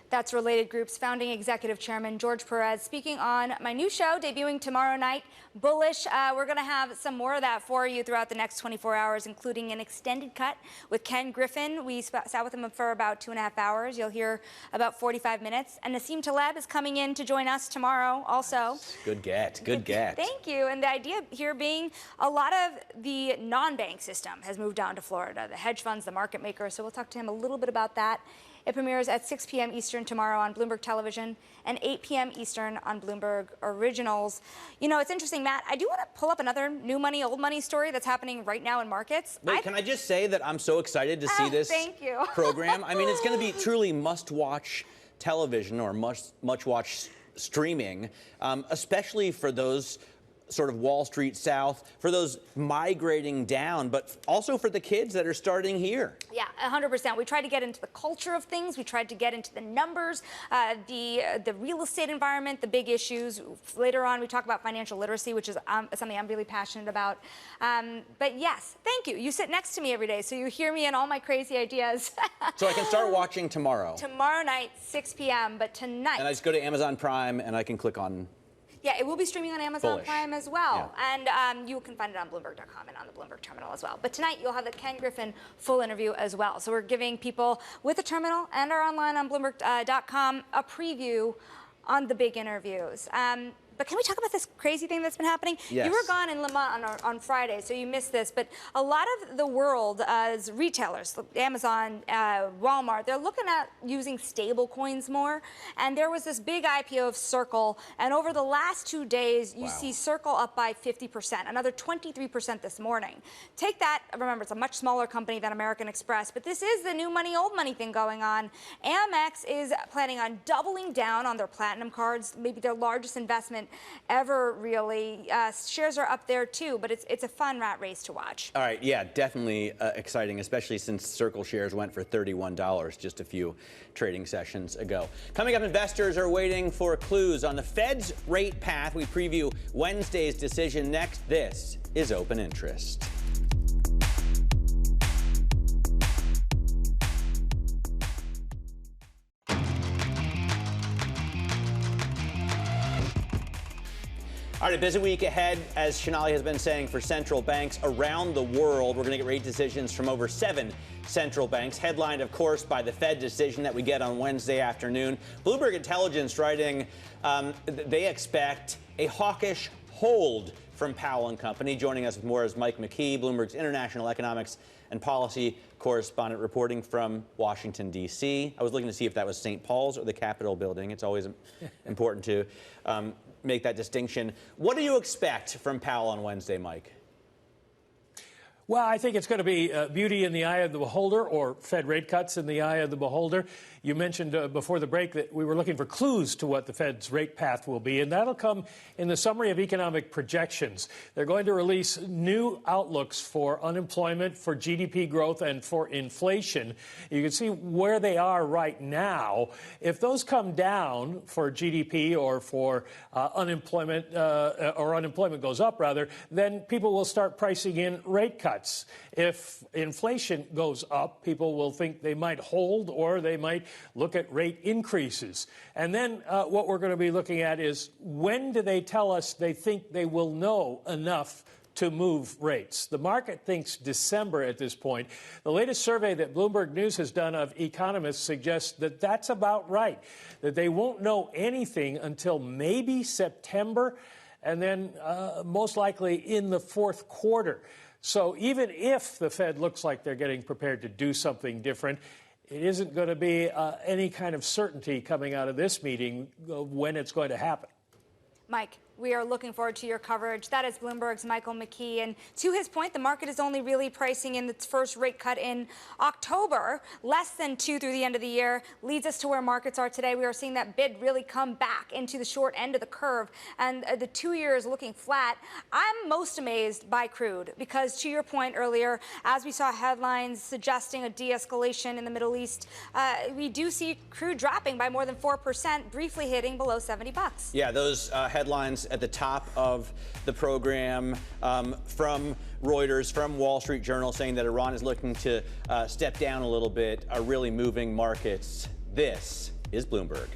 S13: That's Related Group's founding executive chairman, George Perez, speaking on my new show, debuting tomorrow night, Bullish. We're going to have some more of that for you throughout the next 24 hours, including an extended cut with Ken Griffin. We sat with him for about 2.5 hours. You'll hear about 45 minutes. And Nassim Taleb is coming in to join us tomorrow also.
S1: Good get.
S13: Thank you. And the idea here being a lot of the non-bank system has moved down to Florida, the hedge funds, the market makers. So we'll talk to him a little bit about that It premieres at 6 p.m. Eastern tomorrow on Bloomberg Television and 8 p.m. Eastern on Bloomberg Originals. You know, it's interesting, Matt. I do want to pull up another new money, old money story that's happening right now in markets.
S1: Wait, can I just say that I'm so excited to see this program? I mean, it's going to be truly must-watch television or must-watch streaming, especially for those sort of Wall Street South, for those migrating down, but also for the kids that are starting here.
S13: Yeah, 100%. We tried to get into the culture of things. We tried to get into the numbers, the real estate environment, the big issues. Later on, we talk about financial literacy, which is something I'm really passionate about. But yes, thank you. You sit next to me every day, so you hear me and all my crazy ideas.
S1: So I can start watching tomorrow.
S13: Tomorrow night, 6 p.m., but tonight.
S1: And I just go to Amazon Prime and I can click on.
S13: Yeah, it will be streaming on Amazon
S1: Bullish.
S13: Prime as well. Yeah. And you can find it on Bloomberg.com and on the Bloomberg terminal as well. But tonight, you'll have the Ken Griffin full interview as well. So we're giving people with the terminal and are online on Bloomberg.com a preview on the big interviews. But can we talk about this crazy thing that's been happening?
S1: Yes.
S13: You were gone in Lamont on Friday, so you missed this. But a lot of the world, as retailers, Amazon, Walmart, they're looking at using stable coins more. And there was this big IPO of Circle. And over the last 2 days, you see Circle up by 50%, another 23% this morning. Take that. Remember, it's a much smaller company than American Express. But this is the new money, old money thing going on. Amex is planning on doubling down on their platinum cards, maybe their largest investment ever, really. Shares are up there too, but it's a fun rat race to watch.
S1: All right, yeah, definitely exciting, especially since Circle shares went for $31 just a few trading sessions ago. Coming up, investors are waiting for clues on the Fed's rate path. We preview Wednesday's decision next. This is Open Interest. All right, a busy week ahead, as Sonali has been saying, for central banks around the world. We're going to get rate decisions from over 7 central banks, headlined, of course, by the Fed decision that we get on Wednesday afternoon. Bloomberg Intelligence writing they expect a hawkish hold from Powell and company. Joining us with more is Mike McKee, Bloomberg's international economics and policy correspondent, reporting from Washington, D.C. I was looking to see if that was St. Paul's or the Capitol building. It's always important to make that distinction. What do you expect from Powell on Wednesday, Mike?
S8: Well, I think it's going to be beauty in the eye of the beholder, or Fed rate cuts in the eye of the beholder. You mentioned before the break that we were looking for clues to what the Fed's rate path will be, and that'll come in the summary of economic projections. They're going to release new outlooks for unemployment, for GDP growth, and for inflation. You can see where they are right now. If those come down for GDP or for unemployment, or unemployment goes up, rather, then people will start pricing in rate cuts. If inflation goes up, people will think they might hold or they might look at rate increases. And then what we're going to be looking at is, when do they tell us they think they will know enough to move rates? The market thinks December at this point. The latest survey that Bloomberg News has done of economists suggests that that's about right, that they won't know anything until maybe September, and then most likely in the fourth quarter. So even if the Fed looks like they're getting prepared to do something different, it isn't going to be any kind of certainty coming out of this meeting when it's going to happen.
S13: Mike, we are looking forward to your coverage. That is Bloomberg's Michael McKee. And to his point, the market is only really pricing in its first rate cut in October. Less than 2 through the end of the year leads us to where markets are today. We are seeing that bid really come back into the short end of the curve. And the 2-year is looking flat. I'm most amazed by crude because, to your point earlier, as we saw headlines suggesting a de-escalation in the Middle East, we do see crude dropping by more than 4%, briefly hitting below $70.
S1: Yeah, those headlines at the top of the program from Reuters, from Wall Street Journal, saying that Iran is looking to step down a little bit, are really moving markets. This is Bloomberg.